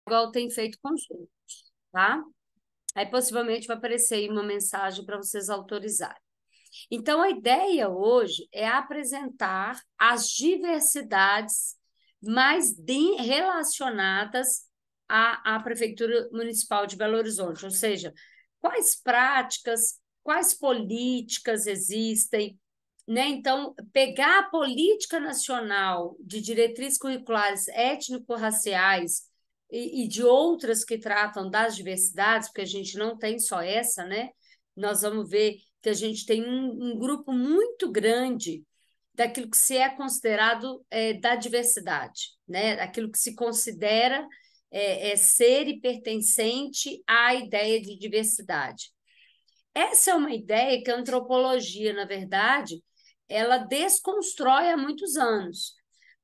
igual tem feito com os outros, tá? Aí possivelmente vai aparecer aí uma mensagem para vocês autorizarem. Então, a ideia hoje é apresentar as diversidades mais relacionadas à Prefeitura Municipal de Belo Horizonte, ou seja, quais práticas, quais políticas existem, né? Então, pegar a política nacional de diretrizes curriculares étnico-raciais e de outras que tratam das diversidades, porque a gente não tem só essa, né? Nós vamos ver que a gente tem um grupo muito grande daquilo que se é considerado da diversidade, né? Aquilo que se considera ser e pertencente à ideia de diversidade. Essa é uma ideia que a antropologia, na verdade, ela desconstrói há muitos anos,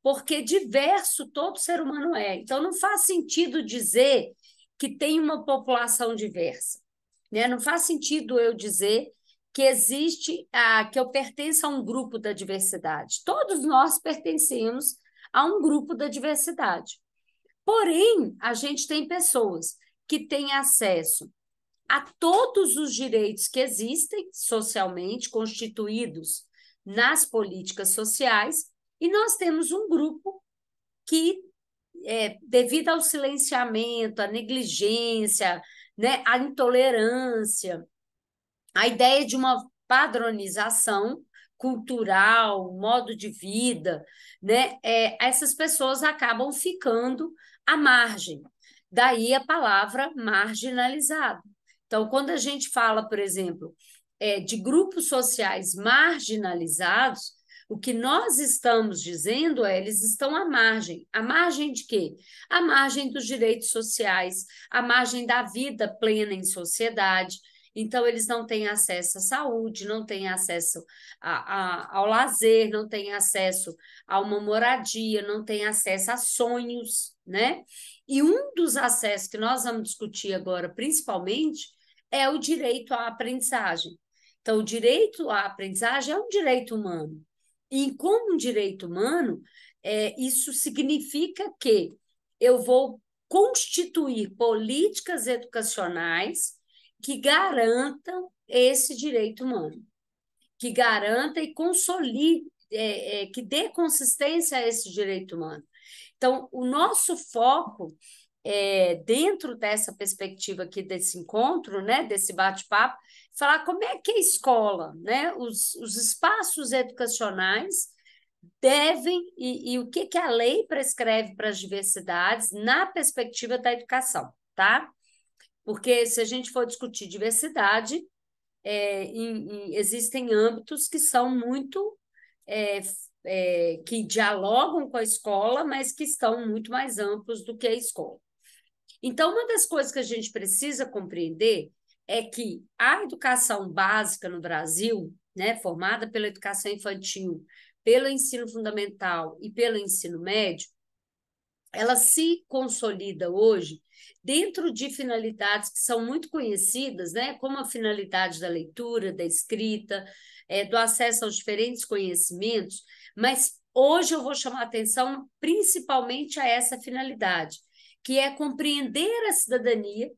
porque diverso todo ser humano é. Então, não faz sentido dizer que tem uma população diversa, né? Não faz sentido eu dizer que existe, que eu pertenço a um grupo da diversidade. Todos nós pertencemos a um grupo da diversidade. Porém, a gente tem pessoas que têm acesso a todos os direitos que existem socialmente constituídos nas políticas sociais, e nós temos um grupo que, devido ao silenciamento, à negligência, né, à intolerância, a ideia de uma padronização cultural, modo de vida, né, essas pessoas acabam ficando à margem. Daí a palavra marginalizado. Então, quando a gente fala, por exemplo, de grupos sociais marginalizados, o que nós estamos dizendo é eles estão à margem. À margem de quê? À margem dos direitos sociais, à margem da vida plena em sociedade. Então, eles não têm acesso à saúde, não têm acesso ao lazer, não têm acesso a uma moradia, não têm acesso a sonhos, né? E um dos acessos que nós vamos discutir agora, principalmente, é o direito à aprendizagem. Então, o direito à aprendizagem é um direito humano. E, como um direito humano, isso significa que eu vou constituir políticas educacionais que garantam esse direito humano, que garanta e consolide, que dê consistência a esse direito humano. Então, o nosso foco, dentro dessa perspectiva aqui desse encontro, né, desse bate-papo, falar como é que a escola, né, os espaços educacionais devem, e o que a lei prescreve para as diversidades na perspectiva da educação, tá? Porque se a gente for discutir diversidade, existem âmbitos que são muito é, que dialogam com a escola, mas que estão muito mais amplos do que a escola. Então, uma das coisas que a gente precisa compreender é que a educação básica no Brasil, né, formada pela educação infantil, pelo ensino fundamental e pelo ensino médio, ela se consolida hoje dentro de finalidades que são muito conhecidas, né, como a finalidade da leitura, da escrita, do acesso aos diferentes conhecimentos, mas hoje eu vou chamar a atenção principalmente a essa finalidade, que é compreender a cidadania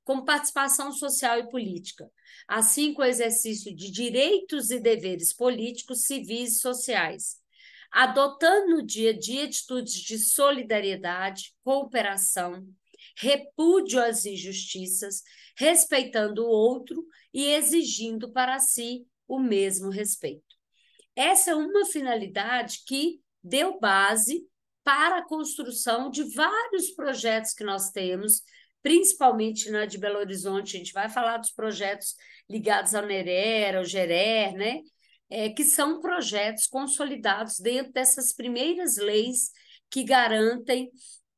como participação social e política, assim como o exercício de direitos e deveres políticos, civis e sociais, adotando no dia a dia atitudes de solidariedade, cooperação, repúdio às injustiças, respeitando o outro e exigindo para si o mesmo respeito. Essa é uma finalidade que deu base para a construção de vários projetos que nós temos, principalmente na de Belo Horizonte. A gente vai falar dos projetos ligados ao NERER, ao GERER, né? Que são projetos consolidados dentro dessas primeiras leis que garantem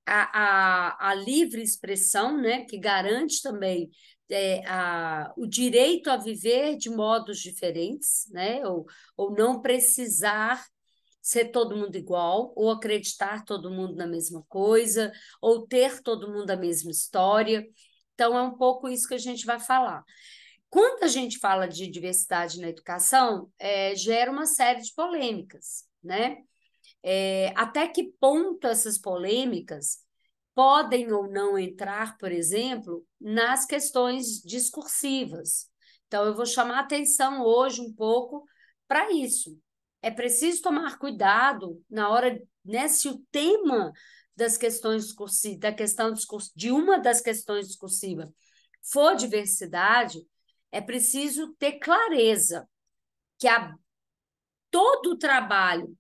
a livre expressão, né? Que garante também o direito a viver de modos diferentes, né? Ou não precisar ser todo mundo igual, ou acreditar todo mundo na mesma coisa, ou ter todo mundo a mesma história. Então, é um pouco isso que a gente vai falar. Quando a gente fala de diversidade na educação, gera uma série de polêmicas, né? Até que ponto essas polêmicas podem ou não entrar, por exemplo, nas questões discursivas. Então, eu vou chamar atenção hoje um pouco para isso. É preciso tomar cuidado na hora, né, se o tema das questões discursivas, de uma das questões discursivas for diversidade, é preciso ter clareza que todo o trabalho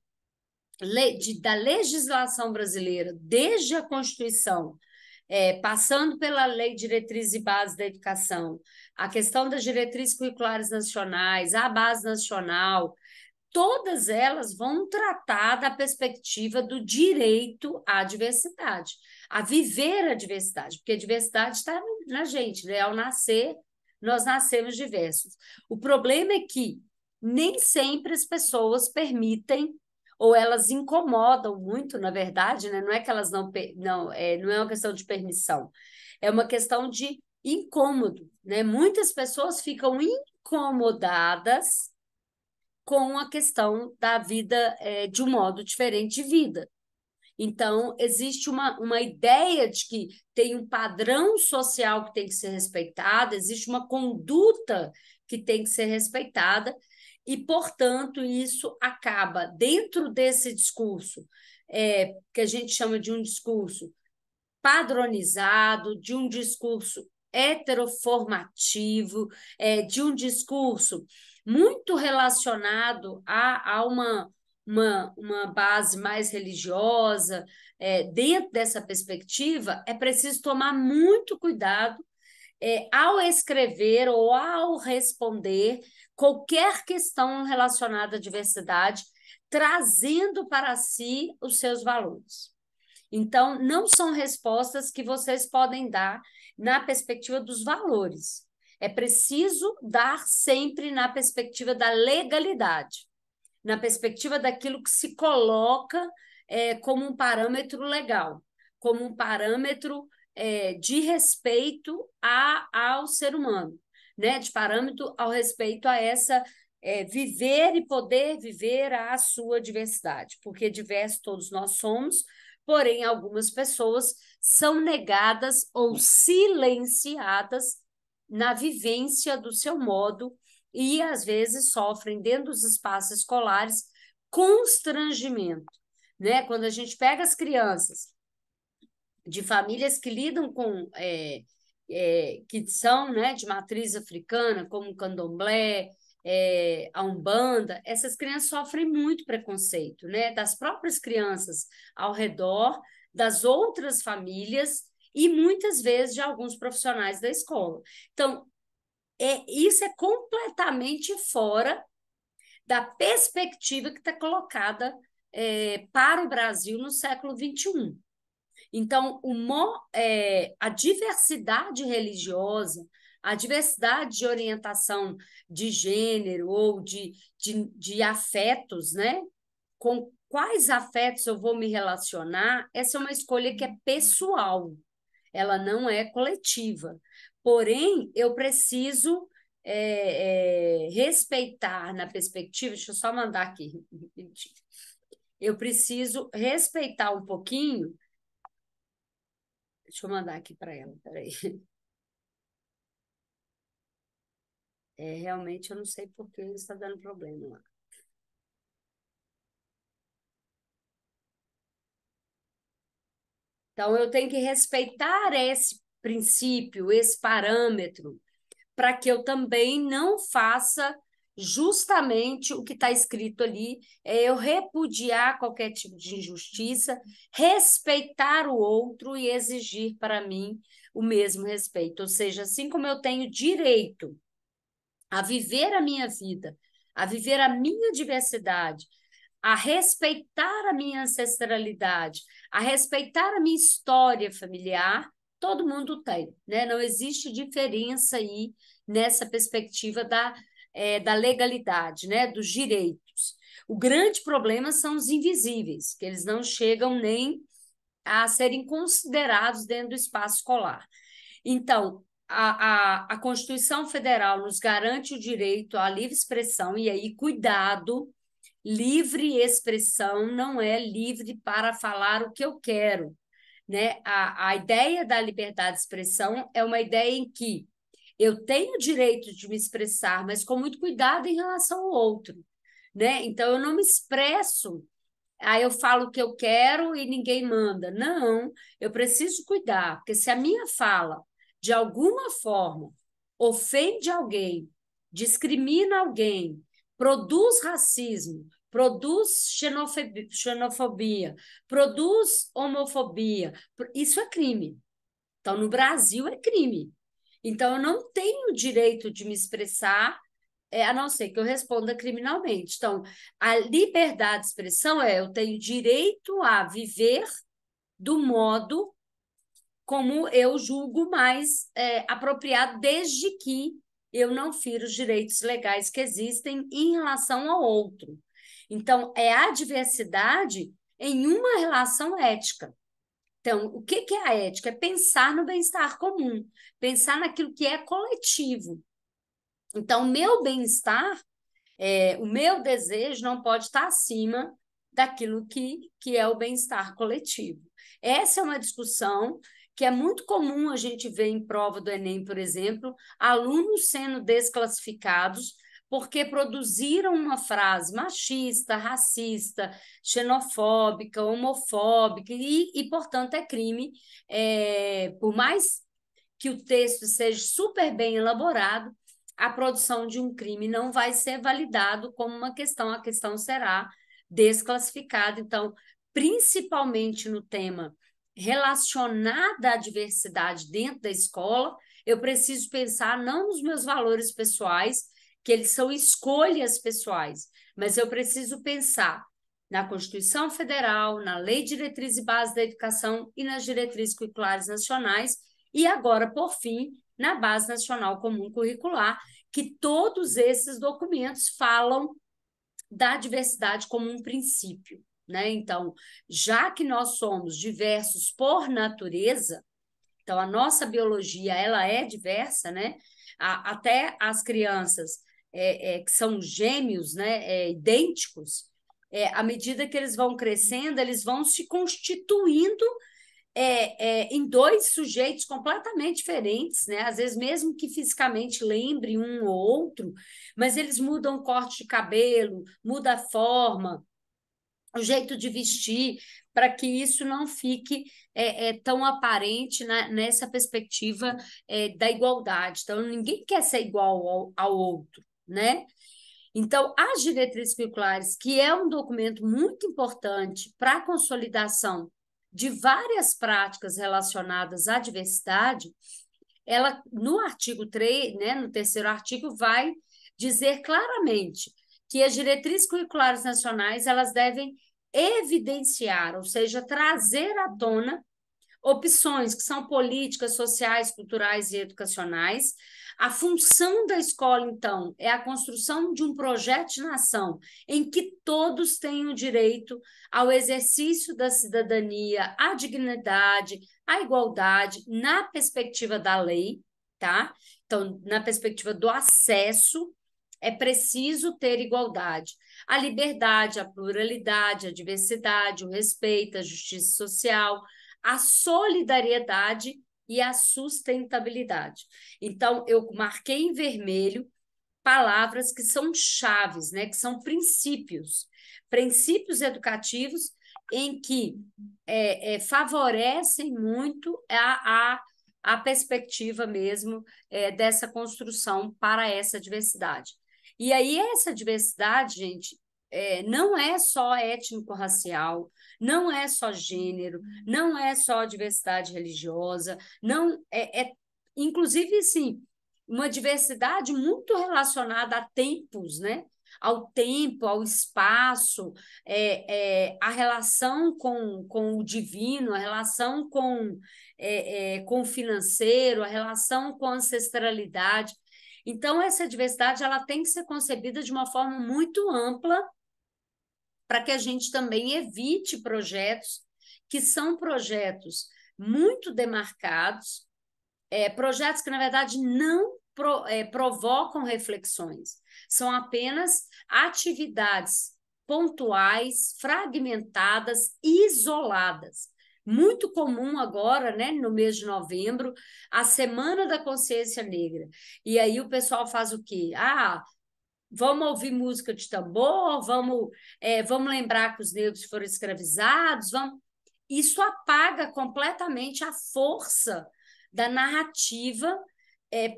da legislação brasileira, desde a Constituição, passando pela Lei de Diretrizes e Bases da Educação, a questão das diretrizes curriculares nacionais, a base nacional, todas elas vão tratar da perspectiva do direito à diversidade, a viver a diversidade, porque a diversidade está na gente, né? Ao nascer, nós nascemos diversos. O problema é que nem sempre as pessoas permitem ou elas incomodam muito, na verdade, né? Não é que elas não é uma questão de permissão, é uma questão de incômodo, né? Muitas pessoas ficam incomodadas com a questão da vida de um modo diferente de vida. Então, existe uma ideia de que tem um padrão social que tem que ser respeitado, existe uma conduta que tem que ser respeitada, e, portanto, isso acaba dentro desse discurso, que a gente chama de um discurso padronizado, de um discurso heteroformativo, de um discurso muito relacionado a uma base mais religiosa. Dentro dessa perspectiva, é preciso tomar muito cuidado ao escrever ou ao responder qualquer questão relacionada à diversidade, trazendo para si os seus valores. Então, não são respostas que vocês podem dar na perspectiva dos valores. É preciso dar sempre na perspectiva da legalidade, na perspectiva daquilo que se coloca como um parâmetro legal, como um parâmetro de respeito ao ser humano, né? De parâmetro ao respeito a essa viver e poder viver a sua diversidade, porque diversos todos nós somos, porém algumas pessoas são negadas ou silenciadas na vivência do seu modo e às vezes sofrem dentro dos espaços escolares constrangimento, né? Quando a gente pega as crianças de famílias que lidam com que são, né, de matriz africana, como o candomblé, a Umbanda, essas crianças sofrem muito preconceito, né, das próprias crianças ao redor, das outras famílias e muitas vezes de alguns profissionais da escola. Então, isso é completamente fora da perspectiva que está colocada para o Brasil no século XXI. Então, a diversidade religiosa, a diversidade de orientação de gênero ou de afetos, né? Com quais afetos eu vou me relacionar, essa é uma escolha que é pessoal, ela não é coletiva. Porém, eu preciso respeitar na perspectiva, deixa eu só mandar aqui, eu preciso respeitar um pouquinho. Deixa eu mandar aqui para ela, peraí. Realmente eu não sei por que está dando problema lá. Então, eu tenho que respeitar esse princípio, esse parâmetro, para que eu também não faça justamente o que está escrito ali, eu repudiar qualquer tipo de injustiça, respeitar o outro e exigir para mim o mesmo respeito. Ou seja, assim como eu tenho direito a viver a minha vida, a viver a minha diversidade, a respeitar a minha ancestralidade, a respeitar a minha história familiar, todo mundo tem, né? Não existe diferença aí nessa perspectiva da legalidade, né? Dos direitos. O grande problema são os invisíveis, que eles não chegam nem a serem considerados dentro do espaço escolar. Então, a Constituição Federal nos garante o direito à livre expressão, e aí, cuidado, livre expressão não é livre para falar o que eu quero. né? A ideia da liberdade de expressão é uma ideia em que eu tenho o direito de me expressar, mas com muito cuidado em relação ao outro, né? Então, eu não me expresso, aí eu falo o que eu quero e ninguém manda. Não, eu preciso cuidar, porque se a minha fala, de alguma forma, ofende alguém, discrimina alguém, produz racismo, produz xenofobia, produz homofobia, isso é crime. Então, no Brasil, é crime. Então, eu não tenho o direito de me expressar, a não ser que eu responda criminalmente. Então, a liberdade de expressão é eu tenho direito a viver do modo como eu julgo mais apropriado, desde que eu não fira os direitos legais que existem em relação ao outro. Então, é a diversidade em uma relação ética. Então, o que é a ética? É pensar no bem-estar comum, pensar naquilo que é coletivo. Então, o meu bem-estar, o meu desejo não pode estar acima daquilo que é o bem-estar coletivo. Essa é uma discussão que é muito comum a gente ver em prova do Enem, por exemplo, alunos sendo desclassificados porque produziram uma frase machista, racista, xenofóbica, homofóbica, portanto, é crime, por mais que o texto seja super bem elaborado, a produção de um crime não vai ser validado como uma questão, a questão será desclassificada. Então, principalmente no tema relacionado à diversidade dentro da escola, eu preciso pensar não nos meus valores pessoais, que eles são escolhas pessoais, mas eu preciso pensar na Constituição Federal, na Lei de Diretriz e Base da Educação e nas diretrizes curriculares nacionais, e agora, por fim, na Base Nacional Comum Curricular, que todos esses documentos falam da diversidade como um princípio, né? Então, já que nós somos diversos por natureza, então a nossa biologia ela é diversa, né? Até as crianças que são gêmeos, né? Idênticos, à medida que eles vão crescendo, eles vão se constituindo em dois sujeitos completamente diferentes, né? Às vezes, mesmo que fisicamente lembre um ou outro, mas eles mudam o corte de cabelo, muda a forma, o jeito de vestir, para que isso não fique tão aparente nessa perspectiva da igualdade. Então, ninguém quer ser igual ao outro, né? Então, as diretrizes curriculares, que é um documento muito importante para a consolidação de várias práticas relacionadas à diversidade, ela, no artigo 3, né, no terceiro artigo, vai dizer claramente que as diretrizes curriculares nacionais elas devem evidenciar, ou seja, trazer à tona opções que são políticas, sociais, culturais e educacionais. A função da escola, então, é a construção de um projeto de nação em que todos tenham direito ao exercício da cidadania, à dignidade, à igualdade, na perspectiva da lei, tá? Então, na perspectiva do acesso, é preciso ter igualdade. A liberdade, a pluralidade, a diversidade, o respeito, a justiça social, a solidariedade e a sustentabilidade. Então, eu marquei em vermelho palavras que são chaves, né, que são princípios educativos em que favorecem muito a perspectiva mesmo dessa construção para essa diversidade. E aí, essa diversidade, gente, não é só étnico-racial, não é só gênero, não é só diversidade religiosa, não inclusive, sim, uma diversidade muito relacionada a tempos, né? Ao tempo, ao espaço, a relação com o divino, a relação com o financeiro, a relação com a ancestralidade. Então, essa diversidade ela tem que ser concebida de uma forma muito ampla para que a gente também evite projetos que são projetos muito demarcados, projetos que, na verdade, não provocam reflexões, são apenas atividades pontuais, fragmentadas, isoladas. muito comum agora, né, no mês de novembro, a Semana da Consciência Negra. E aí o pessoal faz o quê? Vamos ouvir música de tambor, vamos lembrar que os negros foram escravizados, vamos... Isso apaga completamente a força da narrativa,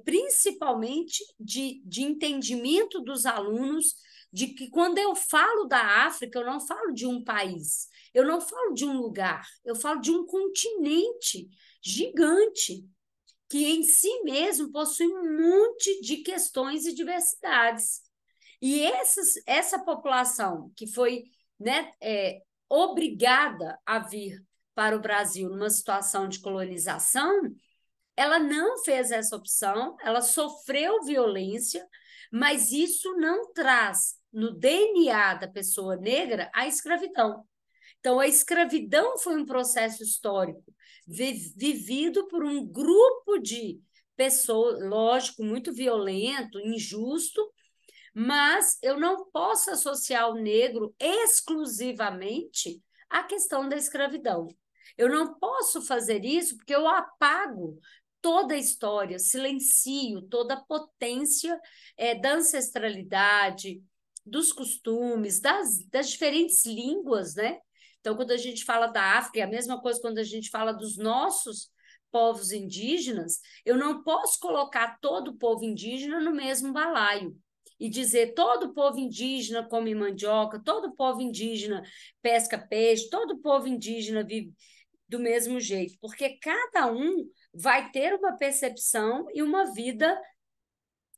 principalmente de entendimento dos alunos, de que quando eu falo da África, eu não falo de um país, eu não falo de um lugar, eu falo de um continente gigante, que em si mesmo possui um monte de questões e diversidades. E essa população que foi, né, obrigada a vir para o Brasil numa situação de colonização, ela não fez essa opção, ela sofreu violência, mas isso não traz no DNA da pessoa negra a escravidão. Então, a escravidão foi um processo histórico vivido por um grupo de pessoas, lógico, muito violento, injusto, mas eu não posso associar o negro exclusivamente à questão da escravidão. Eu não posso fazer isso porque eu apago toda a história, silencio toda a potência da ancestralidade, dos costumes, das diferentes línguas, né? Então, quando a gente fala da África, é a mesma coisa quando a gente fala dos nossos povos indígenas, eu não posso colocar todo o povo indígena no mesmo balaio e dizer todo o povo indígena come mandioca, todo o povo indígena pesca peixe, todo o povo indígena vive do mesmo jeito, porque cada um vai ter uma percepção e uma vida,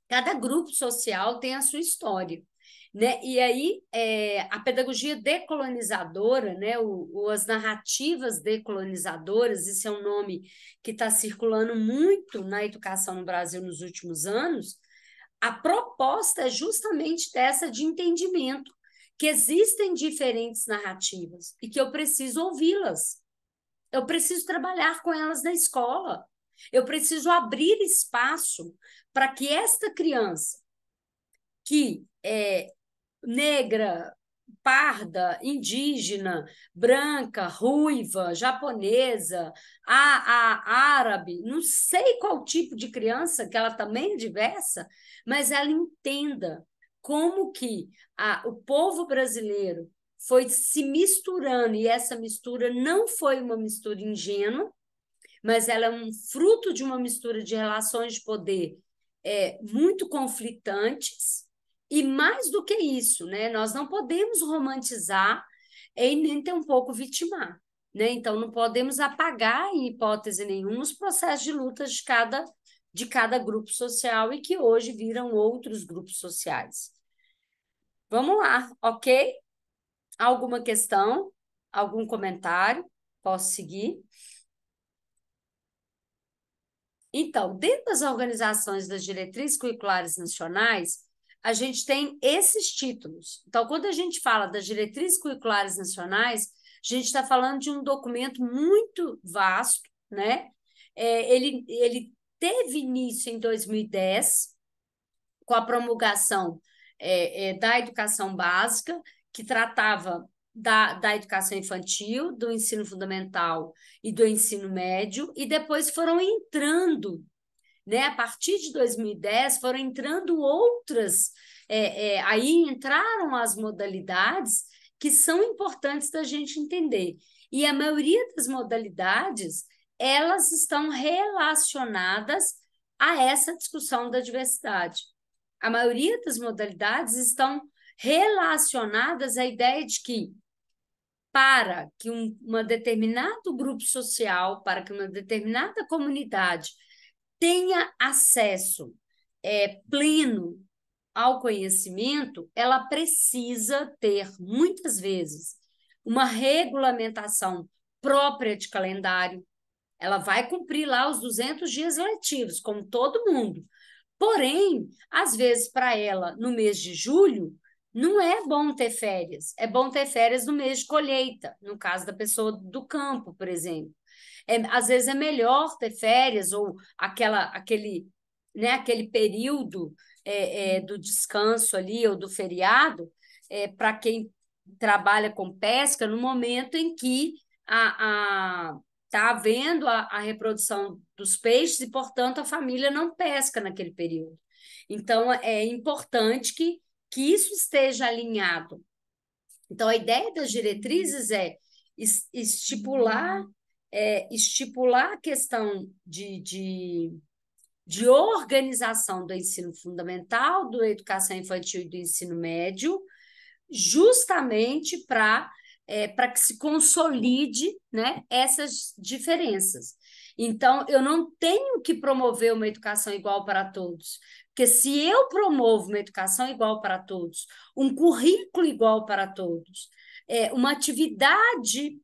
cada grupo social tem a sua história. Né? E aí, a pedagogia decolonizadora, né? As narrativas decolonizadoras, esse é um nome que está circulando muito na educação no Brasil nos últimos anos. A proposta é justamente dessa de entendimento, que existem diferentes narrativas e que eu preciso ouvi-las. Eu preciso trabalhar com elas na escola. Eu preciso abrir espaço para que esta criança, que é negra, parda, indígena, branca, ruiva, japonesa, árabe, não sei qual tipo de criança, que ela também é diversa, mas ela entenda como que o povo brasileiro foi se misturando, e essa mistura não foi uma mistura ingênua, mas ela é um fruto de uma mistura de relações de poder muito conflitantes, e mais do que isso, né, nós não podemos romantizar e nem ter um pouco vitimar. Né? Então, não podemos apagar, em hipótese nenhuma, os processos de luta de cada grupo social e que hoje viram outros grupos sociais. Vamos lá, ok? Alguma questão? Algum comentário? Posso seguir? Então, dentro das organizações das diretrizes curriculares nacionais, a gente tem esses títulos. Então, quando a gente fala das diretrizes curriculares nacionais, a gente está falando de um documento muito vasto, né? Ele teve início em 2010, com a promulgação da educação básica, que tratava da educação infantil, do ensino fundamental e do ensino médio, e depois foram entrando, né? A partir de 2010, foram entrando outras, aí entraram as modalidades que são importantes da gente entender. E a maioria das modalidades, elas estão relacionadas a essa discussão da diversidade. A maioria das modalidades estão relacionadas à ideia de que para que uma determinado grupo social, para que uma determinada comunidade tenha acesso pleno ao conhecimento, ela precisa ter, muitas vezes, uma regulamentação própria de calendário. Ela vai cumprir lá os 200 dias letivos, como todo mundo. Porém, às vezes, para ela, no mês de julho, não é bom ter férias. É bom ter férias no mês de colheita, no caso da pessoa do campo, por exemplo. Às vezes é melhor ter férias ou aquele período do descanso ali ou do feriado para quem trabalha com pesca no momento em que tá havendo a reprodução dos peixes e, portanto, a família não pesca naquele período. Então, é importante que isso esteja alinhado. Então, a ideia das diretrizes é estipular, estipular a questão de organização do ensino fundamental, da educação infantil e do ensino médio, justamente para que se consolide, né, essas diferenças. Então, eu não tenho que promover uma educação igual para todos, porque se eu promovo uma educação igual para todos, um currículo igual para todos, uma atividade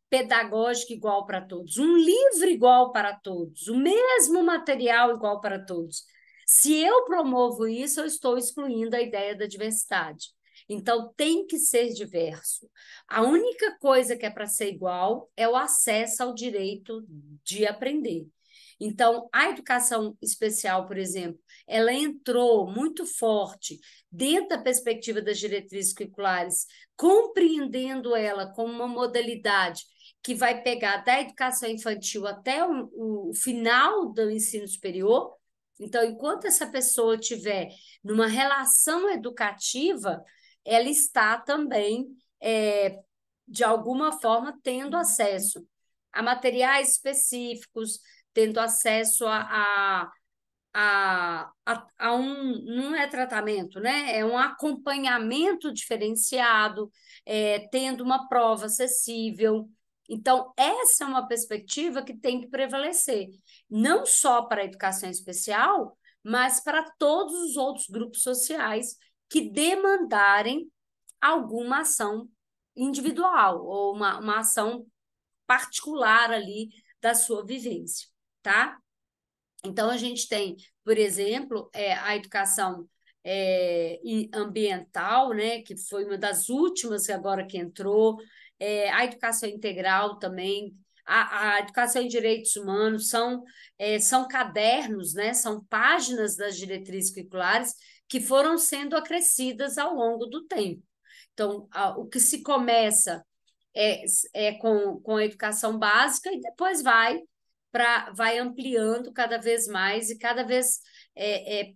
pedagógica igual para todos, um livro igual para todos, o mesmo material igual para todos. Se eu promovo isso, eu estou excluindo a ideia da diversidade. Então, tem que ser diverso. A única coisa que é para ser igual é o acesso ao direito de aprender. Então, a educação especial, por exemplo, ela entrou muito forte dentro da perspectiva das diretrizes curriculares, compreendendo ela como uma modalidade que vai pegar da educação infantil até o final do ensino superior. Então, enquanto essa pessoa estiver numa relação educativa, ela está também, de alguma forma, tendo acesso a materiais específicos, tendo acesso a um, não é tratamento, né? É um acompanhamento diferenciado, tendo uma prova acessível. Então, essa é uma perspectiva que tem que prevalecer, não só para a educação especial, mas para todos os outros grupos sociais que demandarem alguma ação individual ou uma ação particular ali da sua vivência, tá? Então, a gente tem, por exemplo, a educação ambiental, né, que foi uma das últimas agora que entrou, a educação integral também, a educação em direitos humanos, são cadernos, né, são páginas das diretrizes curriculares que foram sendo acrescidas ao longo do tempo. Então, o que se começa com a educação básica e depois vai ampliando cada vez mais e cada vez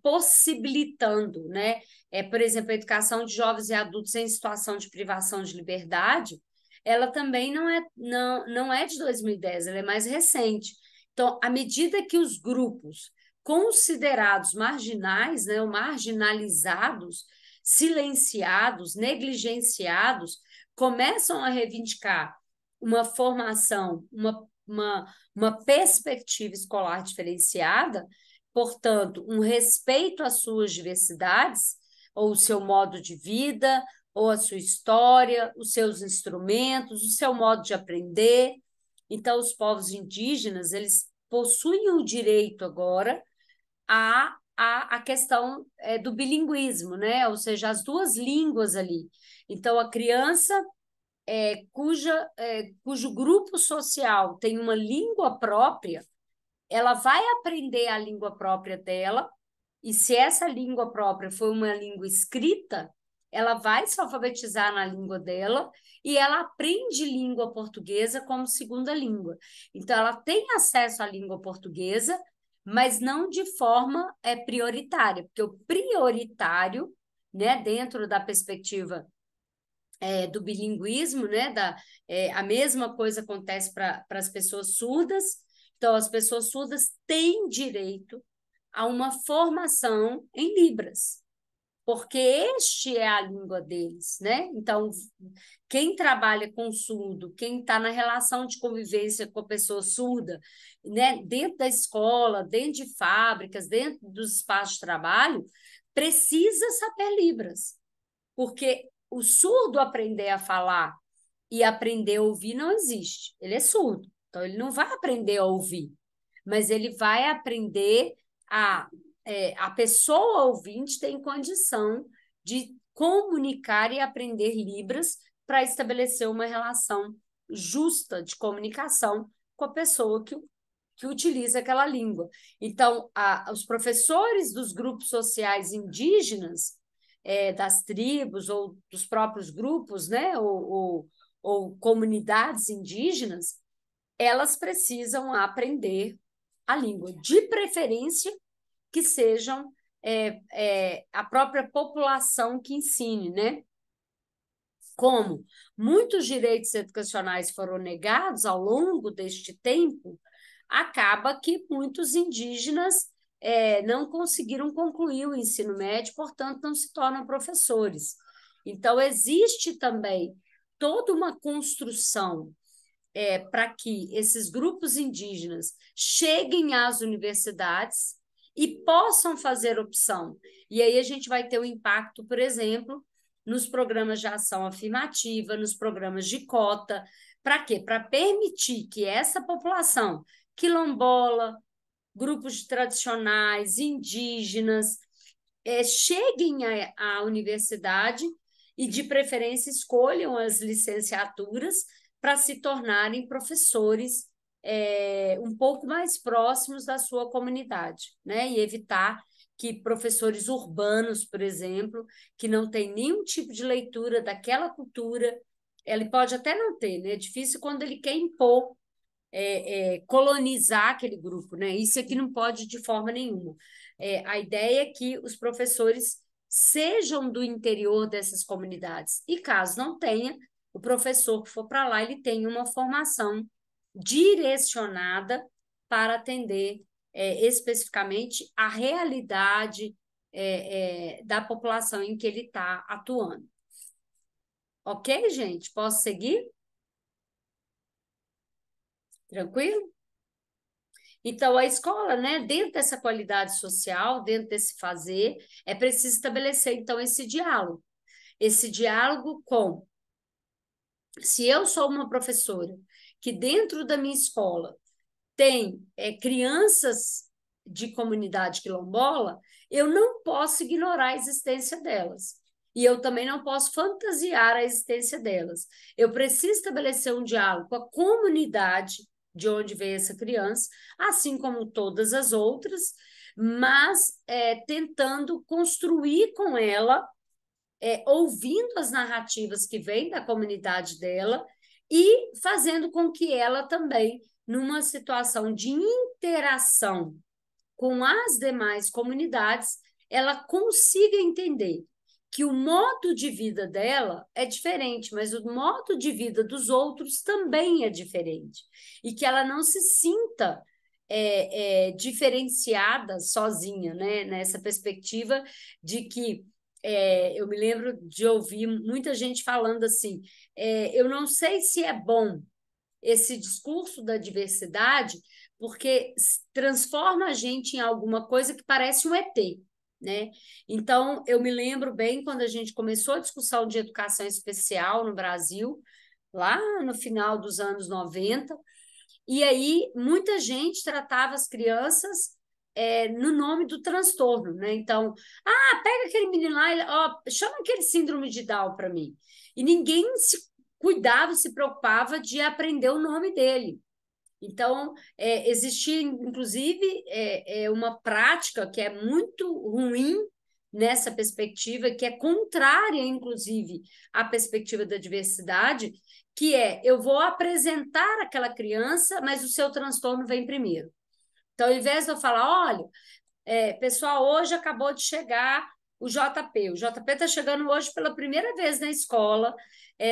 possibilitando, né? Por exemplo, a educação de jovens e adultos em situação de privação de liberdade, ela também não é de 2010, ela é mais recente. Então, à medida que os grupos considerados marginais, né, ou marginalizados, silenciados, negligenciados, começam a reivindicar uma formação, uma perspectiva escolar diferenciada, portanto, um respeito às suas diversidades, ou o seu modo de vida, ou a sua história, os seus instrumentos, o seu modo de aprender. Então, os povos indígenas, eles possuem o direito agora a questão do bilinguismo, né? Ou seja, as duas línguas ali. Então, a criança cujo grupo social tem uma língua própria, ela vai aprender a língua própria dela, e se essa língua própria for uma língua escrita, ela vai se alfabetizar na língua dela e ela aprende língua portuguesa como segunda língua. Então, ela tem acesso à língua portuguesa, mas não de forma prioritária, porque o prioritário, né, dentro da perspectiva do bilinguismo, né? A mesma coisa acontece para as pessoas surdas. Então, as pessoas surdas têm direito a uma formação em Libras, porque este é a língua deles, né? Então, quem trabalha com surdo, quem está na relação de convivência com a pessoa surda, né? Dentro da escola, dentro de fábricas, dentro dos espaços de trabalho, precisa saber Libras, porque o surdo aprender a falar e aprender a ouvir não existe. Ele é surdo, então ele não vai aprender a ouvir, mas ele vai aprender a pessoa ouvinte tem condição de comunicar e aprender Libras para estabelecer uma relação justa de comunicação com a pessoa que utiliza aquela língua. Então, os professores dos grupos sociais indígenas das tribos ou dos próprios grupos, né, ou comunidades indígenas, elas precisam aprender a língua, de preferência que sejam a própria população que ensine, né? Como muitos direitos educacionais foram negados ao longo deste tempo, acaba que muitos indígenas não conseguiram concluir o ensino médio, portanto, não se tornam professores. Então, existe também toda uma construção para que esses grupos indígenas cheguem às universidades e possam fazer opção. E aí a gente vai ter o impacto, por exemplo, nos programas de ação afirmativa, nos programas de cota. Para quê? Para permitir que essa população quilombola, grupos tradicionais, indígenas, cheguem à universidade e, de preferência, escolham as licenciaturas para se tornarem professores um pouco mais próximos da sua comunidade, né? E evitar que professores urbanos, por exemplo, que não têm nenhum tipo de leitura daquela cultura, ele pode até não ter, né? É difícil quando ele quer impor, colonizar aquele grupo, né? Isso aqui não pode de forma nenhuma. A ideia é que os professores sejam do interior dessas comunidades. E caso não tenha, o professor que for para lá, ele tem uma formação direcionada para atender especificamente a realidade da população em que ele está atuando. Ok, gente? Posso seguir? Tranquilo? Então, a escola, né, dentro dessa qualidade social, dentro desse fazer, é preciso estabelecer, então, esse diálogo. Esse diálogo com, se eu sou uma professora que dentro da minha escola tem crianças de comunidade quilombola, eu não posso ignorar a existência delas. E eu também não posso fantasiar a existência delas. Eu preciso estabelecer um diálogo com a comunidade de onde veio essa criança, assim como todas as outras, mas tentando construir com ela, ouvindo as narrativas que vêm da comunidade dela e fazendo com que ela também, numa situação de interação com as demais comunidades, ela consiga entender que o modo de vida dela é diferente, mas o modo de vida dos outros também é diferente. E que ela não se sinta diferenciada sozinha, né? Nessa perspectiva de que eu me lembro de ouvir muita gente falando assim: eu não sei se é bom esse discurso da diversidade, porque transforma a gente em alguma coisa que parece um ET, né? Então, eu me lembro bem quando a gente começou a discussão de educação especial no Brasil, lá no final dos anos 90, e aí muita gente tratava as crianças no nome do transtorno, né? Então, pega aquele menino lá, chama aquele síndrome de Down para mim. E ninguém se cuidava, se preocupava de aprender o nome dele. Então, existia, inclusive, uma prática que é muito ruim nessa perspectiva, que é contrária, inclusive, à perspectiva da diversidade, que eu vou apresentar aquela criança, mas o seu transtorno vem primeiro. Então, ao invés de eu falar, olha, pessoal, hoje acabou de chegar o JP. O JP está chegando hoje pela primeira vez na escola.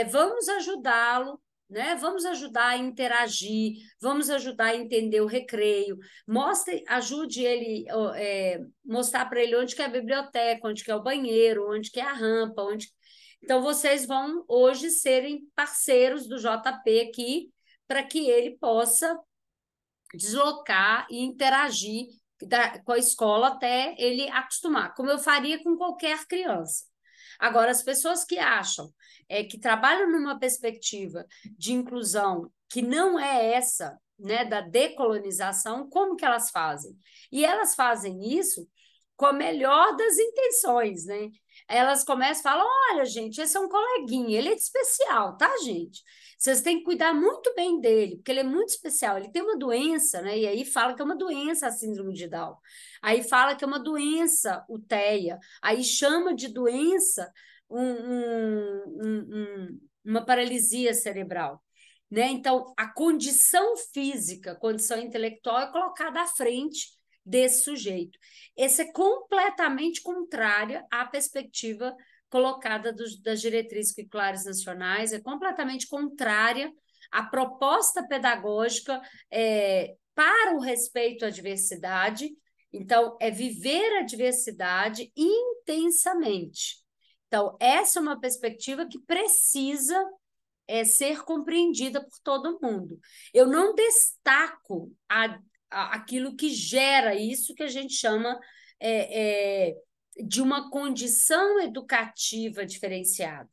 Vamos ajudá-lo, né? Vamos ajudar a interagir, vamos ajudar a entender o recreio. Ajude ele, mostrar para ele onde que é a biblioteca, onde que é o banheiro, onde que é a rampa, onde. Então, vocês vão hoje serem parceiros do JP aqui para que ele possa deslocar e interagir com a escola até ele acostumar, como eu faria com qualquer criança. Agora, as pessoas que acham que trabalham numa perspectiva de inclusão que não é essa, né, da decolonização, como que elas fazem? E elas fazem isso com a melhor das intenções, né? Elas começam e falam: olha, gente, esse é um coleguinha, ele é especial, tá, gente? Vocês têm que cuidar muito bem dele, porque ele é muito especial. Ele tem uma doença, né? E aí fala que é uma doença a síndrome de Down. Aí fala que é uma doença, o TEA. Aí chama de doença uma paralisia cerebral. Né? Então, a condição física, a condição intelectual é colocada à frente desse sujeito. Essa é completamente contrária à perspectiva colocada das diretrizes curriculares nacionais, é completamente contrária à proposta pedagógica para o respeito à diversidade. Então, é viver a diversidade intensamente. Então, essa é uma perspectiva que precisa ser compreendida por todo mundo. Eu não destaco aquilo que gera isso que a gente chama de uma condição educativa diferenciada.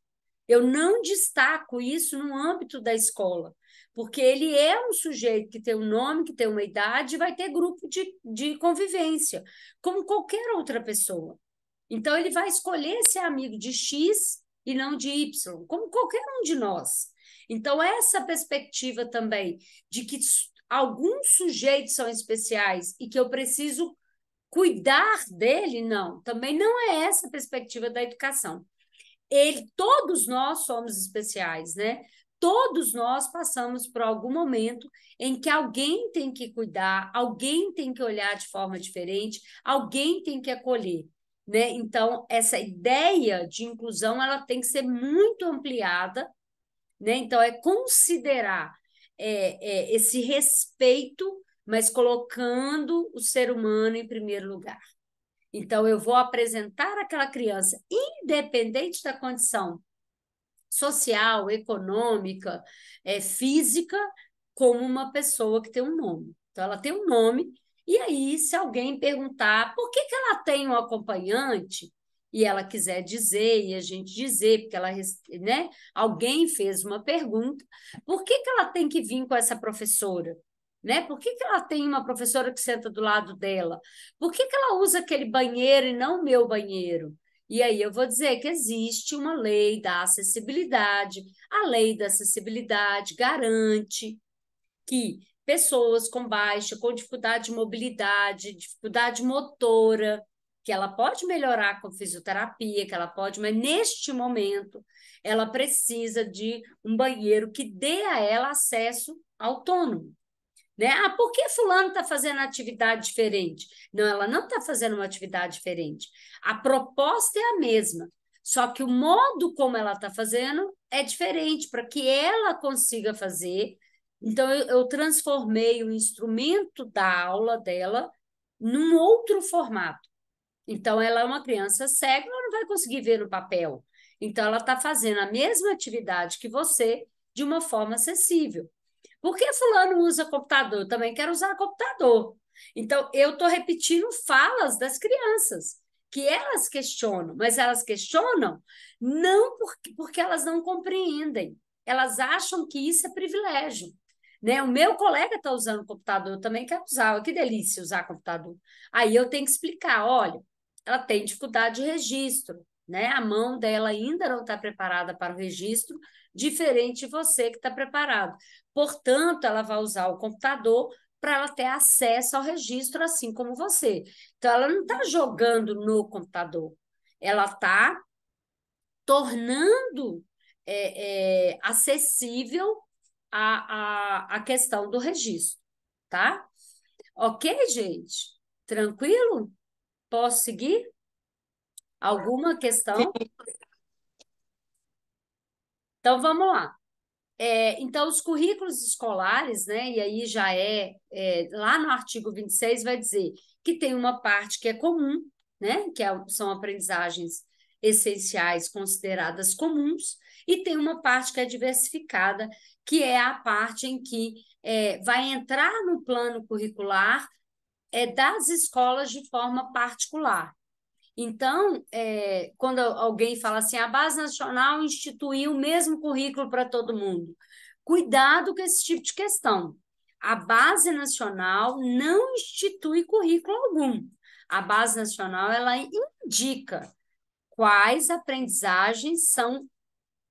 Eu não destaco isso no âmbito da escola, porque ele é um sujeito que tem um nome, que tem uma idade, e vai ter grupo de convivência, como qualquer outra pessoa. Então, ele vai escolher ser amigo de X e não de Y, como qualquer um de nós. Então, essa perspectiva também de que alguns sujeitos são especiais e que eu preciso cuidar dele, não, também não é essa a perspectiva da educação. Todos nós somos especiais, né? Todos nós passamos por algum momento em que alguém tem que cuidar, alguém tem que olhar de forma diferente, alguém tem que acolher. Né? Então, essa ideia de inclusão ela tem que ser muito ampliada, né? Então, é considerar esse respeito, mas colocando o ser humano em primeiro lugar. Então, eu vou apresentar aquela criança, independente da condição social, econômica, física, como uma pessoa que tem um nome. Então, ela tem um nome, e aí, se alguém perguntar por que ela tem um acompanhante, e ela quiser dizer, e a gente dizer, porque ela, né, alguém fez uma pergunta, por que ela tem que vir com essa professora? Né? Por que ela tem uma professora que senta do lado dela? Por que ela usa aquele banheiro e não o meu banheiro? E aí eu vou dizer que existe uma lei da acessibilidade. A lei da acessibilidade garante que pessoas com baixa, com dificuldade de mobilidade, dificuldade motora, que ela pode melhorar com fisioterapia, que ela pode, mas neste momento ela precisa de um banheiro que dê a ela acesso autônomo. Né? Ah, por que fulano está fazendo atividade diferente? Não, ela não está fazendo uma atividade diferente. A proposta é a mesma, só que o modo como ela está fazendo é diferente para que ela consiga fazer. Então, eu transformei o instrumento da aula dela num outro formato. Então, ela é uma criança cega, ela não vai conseguir ver no papel. Então, ela está fazendo a mesma atividade que você de uma forma acessível. Por que fulano usa computador? Eu também quero usar computador. Então, eu estou repetindo falas das crianças, que elas questionam, mas elas questionam não porque elas não compreendem. Elas acham que isso é privilégio. Né? O meu colega está usando computador, eu também quero usar. Que delícia usar computador. Aí eu tenho que explicar, olha, ela tem dificuldade de registro, né? A mão dela ainda não está preparada para o registro, diferente de você que está preparado. Portanto, ela vai usar o computador para ela ter acesso ao registro, assim como você. Então, ela não está jogando no computador, ela está tornando acessível a questão do registro, tá? Ok, gente? Tranquilo? Posso seguir? Alguma Sim, questão? Então, vamos lá. Então, os currículos escolares, né, e aí já lá no artigo 26 vai dizer que tem uma parte que é comum, né, são aprendizagens essenciais consideradas comuns, e tem uma parte que é diversificada, que é a parte em que vai entrar no plano curricular das escolas de forma particular. Então, quando alguém fala assim, a Base Nacional instituiu o mesmo currículo para todo mundo, cuidado com esse tipo de questão. A Base Nacional não institui currículo algum. A Base Nacional ela indica quais aprendizagens são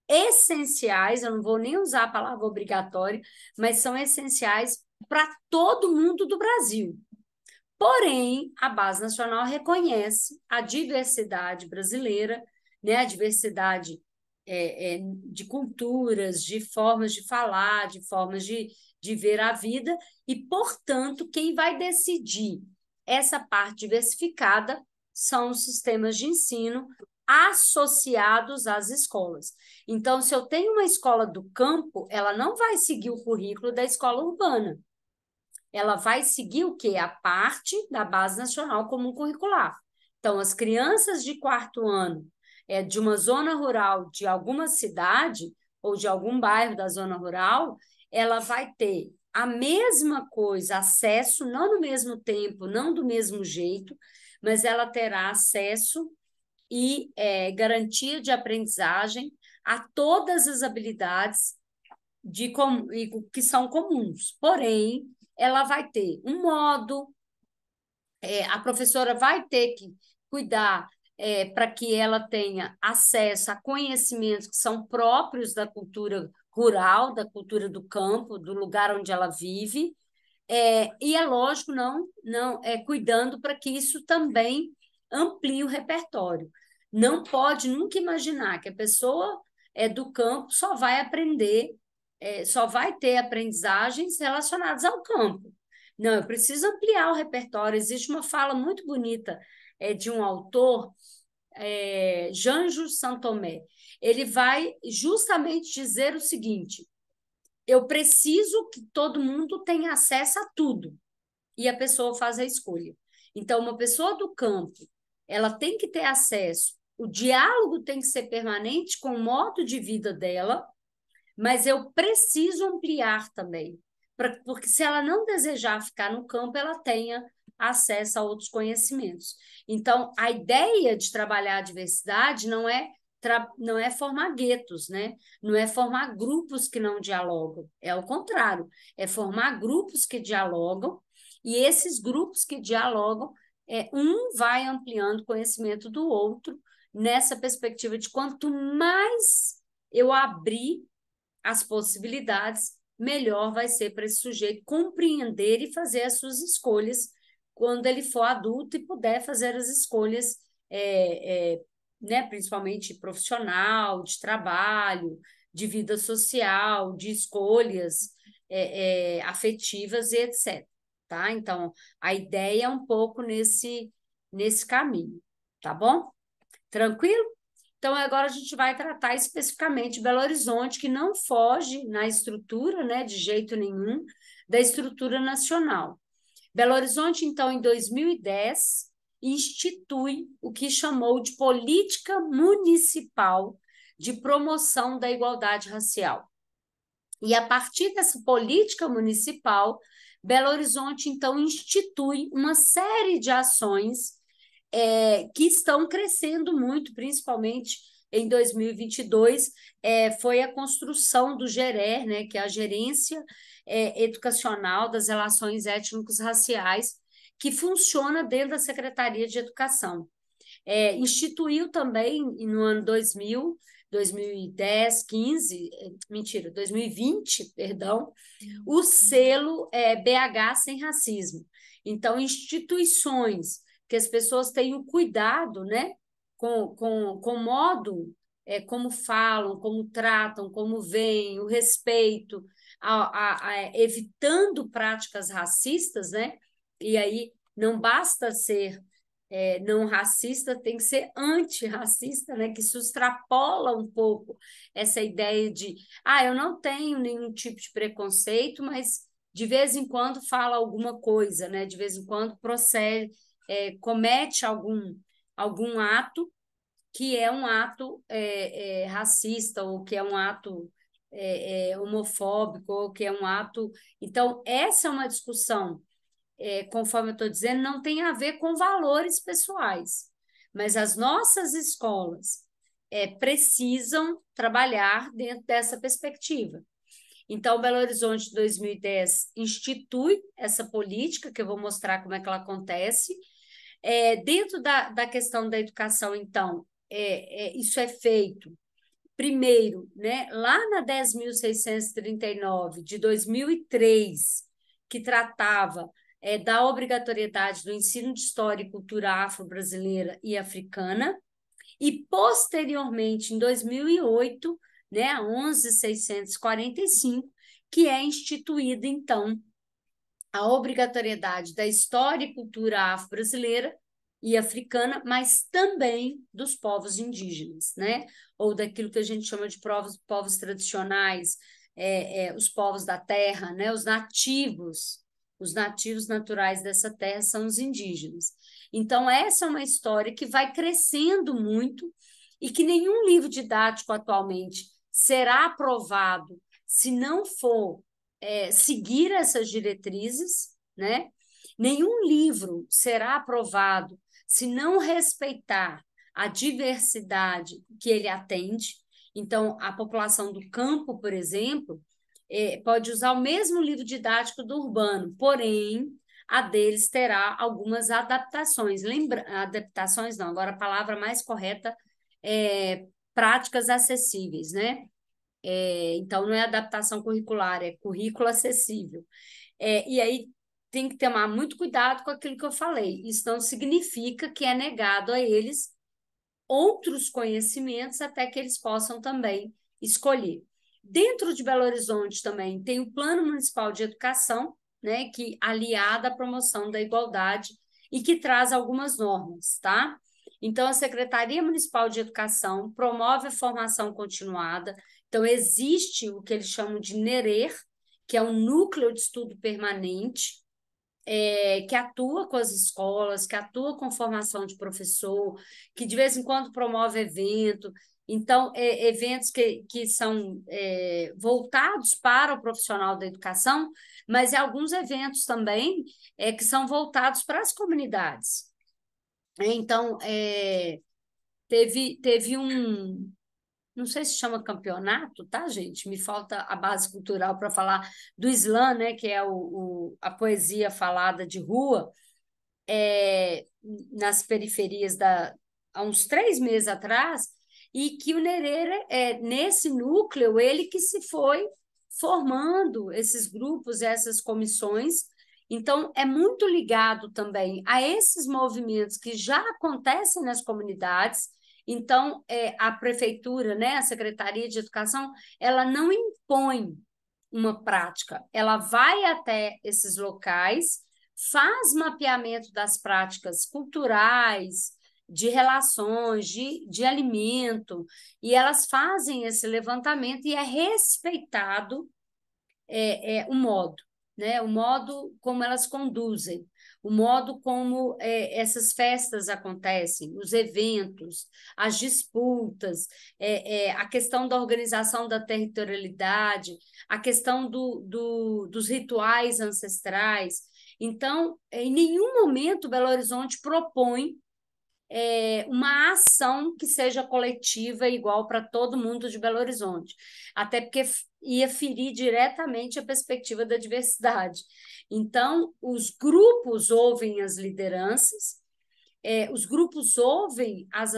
essenciais, eu não vou nem usar a palavra obrigatório, mas são essenciais para todo mundo do Brasil. Porém, a Base Nacional reconhece a diversidade brasileira, né, a diversidade de culturas, de formas de falar, de formas de ver a vida, e, portanto, quem vai decidir essa parte diversificada são os sistemas de ensino associados às escolas. Então, se eu tenho uma escola do campo, ela não vai seguir o currículo da escola urbana. Ela vai seguir o quê? A parte da Base Nacional Comum Curricular. Então, as crianças de quarto ano de uma zona rural de alguma cidade ou de algum bairro da zona rural, ela vai ter a mesma coisa, acesso, não no mesmo tempo, não do mesmo jeito, mas ela terá acesso e garantia de aprendizagem a todas as habilidades que são comuns. Porém, ela vai ter um modo, a professora vai ter que cuidar para que ela tenha acesso a conhecimentos que são próprios da cultura rural, da cultura do campo, do lugar onde ela vive, e é lógico, não cuidando para que isso também amplie o repertório. Não pode nunca imaginar que a pessoa do campo só vai aprender, só vai ter aprendizagens relacionadas ao campo. Não, eu preciso ampliar o repertório. Existe uma fala muito bonita de um autor, Janjo Santomé. Ele vai justamente dizer o seguinte: eu preciso que todo mundo tenha acesso a tudo, e a pessoa faz a escolha. Então, uma pessoa do campo, ela tem que ter acesso, o diálogo tem que ser permanente com o modo de vida dela, mas eu preciso ampliar também, porque se ela não desejar ficar no campo, ela tenha acesso a outros conhecimentos. Então, a ideia de trabalhar a diversidade não é formar guetos, né? Não é formar grupos que não dialogam, é o contrário, é formar grupos que dialogam, e esses grupos que dialogam, um vai ampliando o conhecimento do outro, nessa perspectiva de quanto mais eu abrir as possibilidades, melhor vai ser para esse sujeito compreender e fazer as suas escolhas quando ele for adulto e puder fazer as escolhas, né, principalmente profissional, de trabalho, de vida social, de escolhas afetivas e etc. Tá? Então, a ideia é um pouco nesse caminho, tá bom? Tranquilo? Então, agora a gente vai tratar especificamente Belo Horizonte, que não foge na estrutura, né, de jeito nenhum, da estrutura nacional. Belo Horizonte, então, em 2010, institui o que chamou de Política Municipal de Promoção da Igualdade Racial. E, a partir dessa política municipal, Belo Horizonte, então, institui uma série de ações que estão crescendo muito, principalmente em 2022, foi a construção do GERÉ, né, que é a Gerência Educacional das Relações Étnicos-Raciais, que funciona dentro da Secretaria de Educação. Instituiu também, no ano 2000, 2010, 15, mentira, 2020, perdão, o selo BH Sem Racismo. Então, instituições que as pessoas tenham cuidado, né, com o modo como falam, como tratam, como veem, o respeito, evitando práticas racistas, né? E aí não basta ser não racista, tem que ser antirracista, né? Que isso extrapola um pouco essa ideia de eu não tenho nenhum tipo de preconceito, mas de vez em quando fala alguma coisa, né? De vez em quando procede, comete algum ato que é um ato racista, ou que é um ato homofóbico, ou que é um ato. Então, essa é uma discussão, conforme eu estou dizendo, não tem a ver com valores pessoais, mas as nossas escolas precisam trabalhar dentro dessa perspectiva. Então, Belo Horizonte 2010 institui essa política, que eu vou mostrar como é que ela acontece. Dentro da questão da educação, então, isso é feito, primeiro, né, lá na 10.639 de 2003, que tratava da obrigatoriedade do ensino de história e cultura afro-brasileira e africana, e posteriormente, em 2008, né, a 11.645, que é instituída, então, a obrigatoriedade da história e cultura afro-brasileira e africana, mas também dos povos indígenas, né? Ou daquilo que a gente chama de povos tradicionais, os povos da terra, né? Os nativos naturais dessa terra são os indígenas. Então, essa é uma história que vai crescendo muito e que nenhum livro didático atualmente será aprovado se não for seguir essas diretrizes, né? Nenhum livro será aprovado se não respeitar a diversidade que ele atende. Então, a população do campo, por exemplo, pode usar o mesmo livro didático do urbano, porém, a deles terá algumas adaptações. Adaptações não, agora a palavra mais correta é práticas acessíveis, né? Então, não é adaptação curricular, é currículo acessível. E aí tem que tomar muito cuidado com aquilo que eu falei. Isso não significa que é negado a eles outros conhecimentos até que eles possam também escolher. Dentro de Belo Horizonte também tem o Plano Municipal de Educação, né, que aliada à promoção da igualdade e que traz algumas normas, tá? Então, a Secretaria Municipal de Educação promove a formação continuada. Então, existe o que eles chamam de NERER, que é um núcleo de estudo permanente, que atua com as escolas, que atua com formação de professor, que de vez em quando promove evento. Então, eventos que são voltados para o profissional da educação, mas alguns eventos também que são voltados para as comunidades. Então, teve um, não sei se chama campeonato, tá, gente? Me falta a base cultural para falar do slam, né, que é a poesia falada de rua, nas periferias há uns 3 meses atrás, e que o Nereira, nesse núcleo, ele que se foi formando esses grupos, essas comissões. Então, é muito ligado também a esses movimentos que já acontecem nas comunidades. Então, a prefeitura, né, a Secretaria de Educação, ela não impõe uma prática, ela vai até esses locais, faz mapeamento das práticas culturais, de relações, de alimento, e elas fazem esse levantamento e é respeitado o modo, né? O modo como elas conduzem, o modo como essas festas acontecem, os eventos, as disputas, a questão da organização da territorialidade, a questão dos rituais ancestrais. Então, em nenhum momento Belo Horizonte propõe uma ação que seja coletiva igual para todo mundo de Belo Horizonte, até porque ia ferir diretamente a perspectiva da diversidade. Então, os grupos ouvem as lideranças, os grupos ouvem as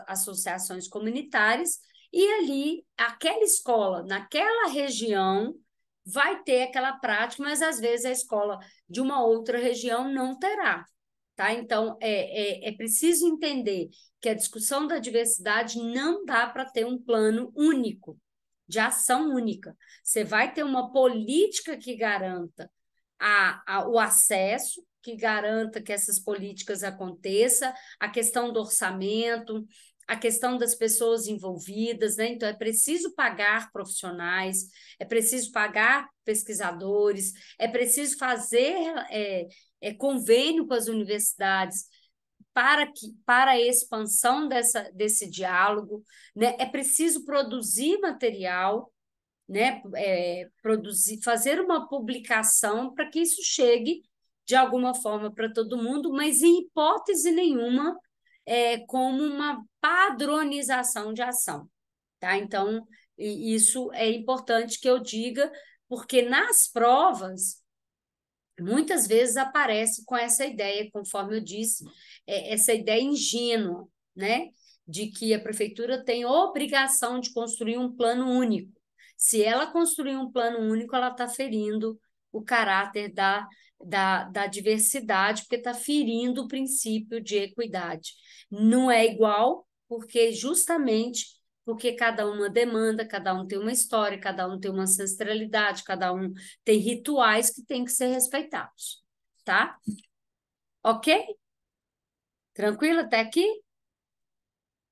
associações comunitárias e ali, aquela escola, naquela região, vai ter aquela prática, mas às vezes a escola de uma outra região não terá. Tá? Então, é preciso entender que a discussão da diversidade não dá para ter um plano único, de ação única. Você vai ter uma política que garanta o acesso, que garanta que essas políticas aconteçam, a questão do orçamento, a questão das pessoas envolvidas, né? Então, é preciso pagar profissionais, é preciso pagar pesquisadores, é preciso fazer convênio com as universidades para a expansão desse diálogo, né? É preciso produzir material, né? Fazer uma publicação para que isso chegue de alguma forma para todo mundo, mas em hipótese nenhuma como uma padronização de ação, tá? Então, isso é importante que eu diga, porque nas provas muitas vezes aparece com essa ideia, conforme eu disse, essa ideia ingênua, né? De que a prefeitura tem obrigação de construir um plano único. Se ela construir um plano único, ela está ferindo o caráter da diversidade, porque está ferindo o princípio de equidade. Não é igual, porque cada uma demanda, cada um tem uma história, cada um tem uma ancestralidade, cada um tem rituais que têm que ser respeitados, tá? Ok? Tranquilo até aqui?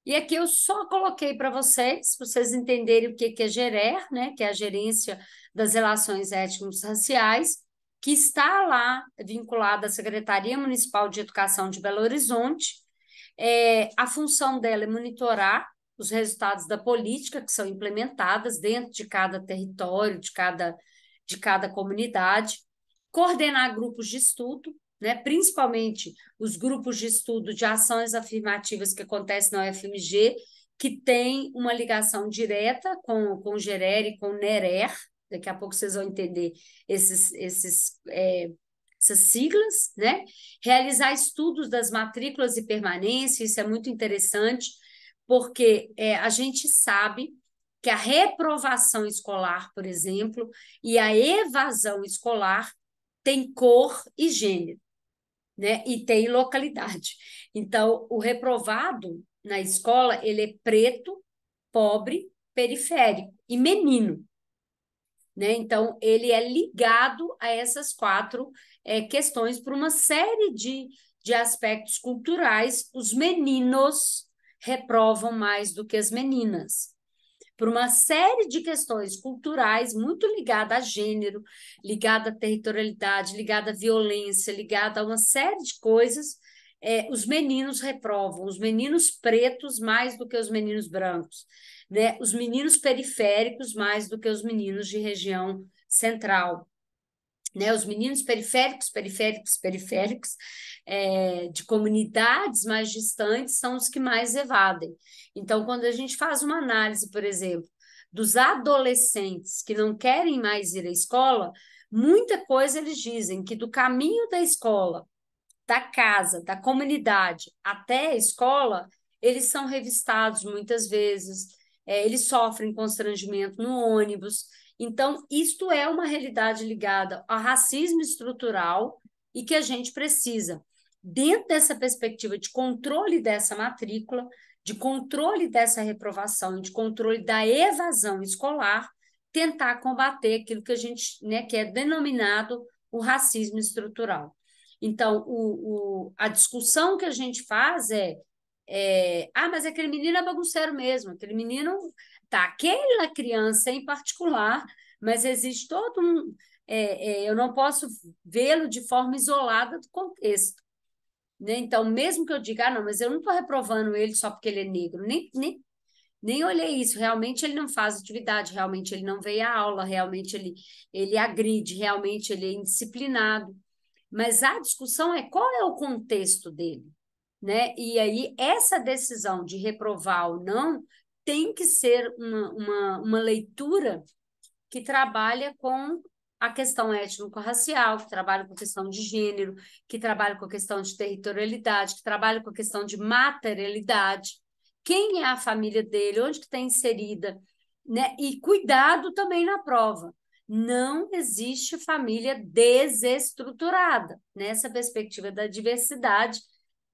E aqui eu só coloquei para vocês entenderem o que é GERER, né? Que é a Gerência das Relações Étnico-Raciais, que está lá vinculada à Secretaria Municipal de Educação de Belo Horizonte. A função dela é monitorar os resultados da política que são implementadas dentro de cada território, de cada comunidade, coordenar grupos de estudo, né, principalmente os grupos de estudo de ações afirmativas que acontecem na UFMG, que tem uma ligação direta com o GERER e com o NERER. Daqui a pouco vocês vão entender essas siglas, né? Realizar estudos das matrículas e permanência, isso é muito interessante, porque a gente sabe que a reprovação escolar, por exemplo, e a evasão escolar tem cor e gênero, né? E tem localidade. Então, o reprovado na escola, ele é preto, pobre, periférico e menino, né? Então, ele é ligado a essas quatro questões por uma série de aspectos culturais. Os meninos reprovam mais do que as meninas, por uma série de questões culturais muito ligada a gênero, ligada à territorialidade, ligada à violência, ligada a uma série de coisas. Os meninos reprovam, os meninos pretos mais do que os meninos brancos, né? Os meninos periféricos mais do que os meninos de região central, né? Os meninos periféricos, de comunidades mais distantes são os que mais evadem. Então, quando a gente faz uma análise, por exemplo, dos adolescentes que não querem mais ir à escola, muita coisa eles dizem que do caminho da escola, da casa, da comunidade até a escola, eles são revistados muitas vezes, eles sofrem constrangimento no ônibus. Então, isto é uma realidade ligada ao racismo estrutural e que a gente precisa, dentro dessa perspectiva de controle dessa matrícula, de controle dessa reprovação, de controle da evasão escolar, tentar combater aquilo que a gente, né, que é denominado o racismo estrutural. Então, a discussão que a gente faz mas aquele menino é bagunceiro mesmo, aquele menino, tá, aquela criança em particular, mas existe todo um, eu não posso vê-lo de forma isolada do contexto, né? Então, mesmo que eu diga, não, mas eu não estou reprovando ele só porque ele é negro, nem olhei isso, realmente ele não faz atividade, realmente ele não veio à aula, realmente ele agride, realmente ele é indisciplinado, mas a discussão é qual é o contexto dele, né? E aí essa decisão de reprovar ou não tem que ser uma leitura que trabalha com a questão étnico-racial, que trabalha com a questão de gênero, que trabalha com a questão de territorialidade, que trabalha com a questão de materialidade, quem é a família dele, onde que está inserida, né? E cuidado também na prova. Não existe família desestruturada. Nessa perspectiva da diversidade,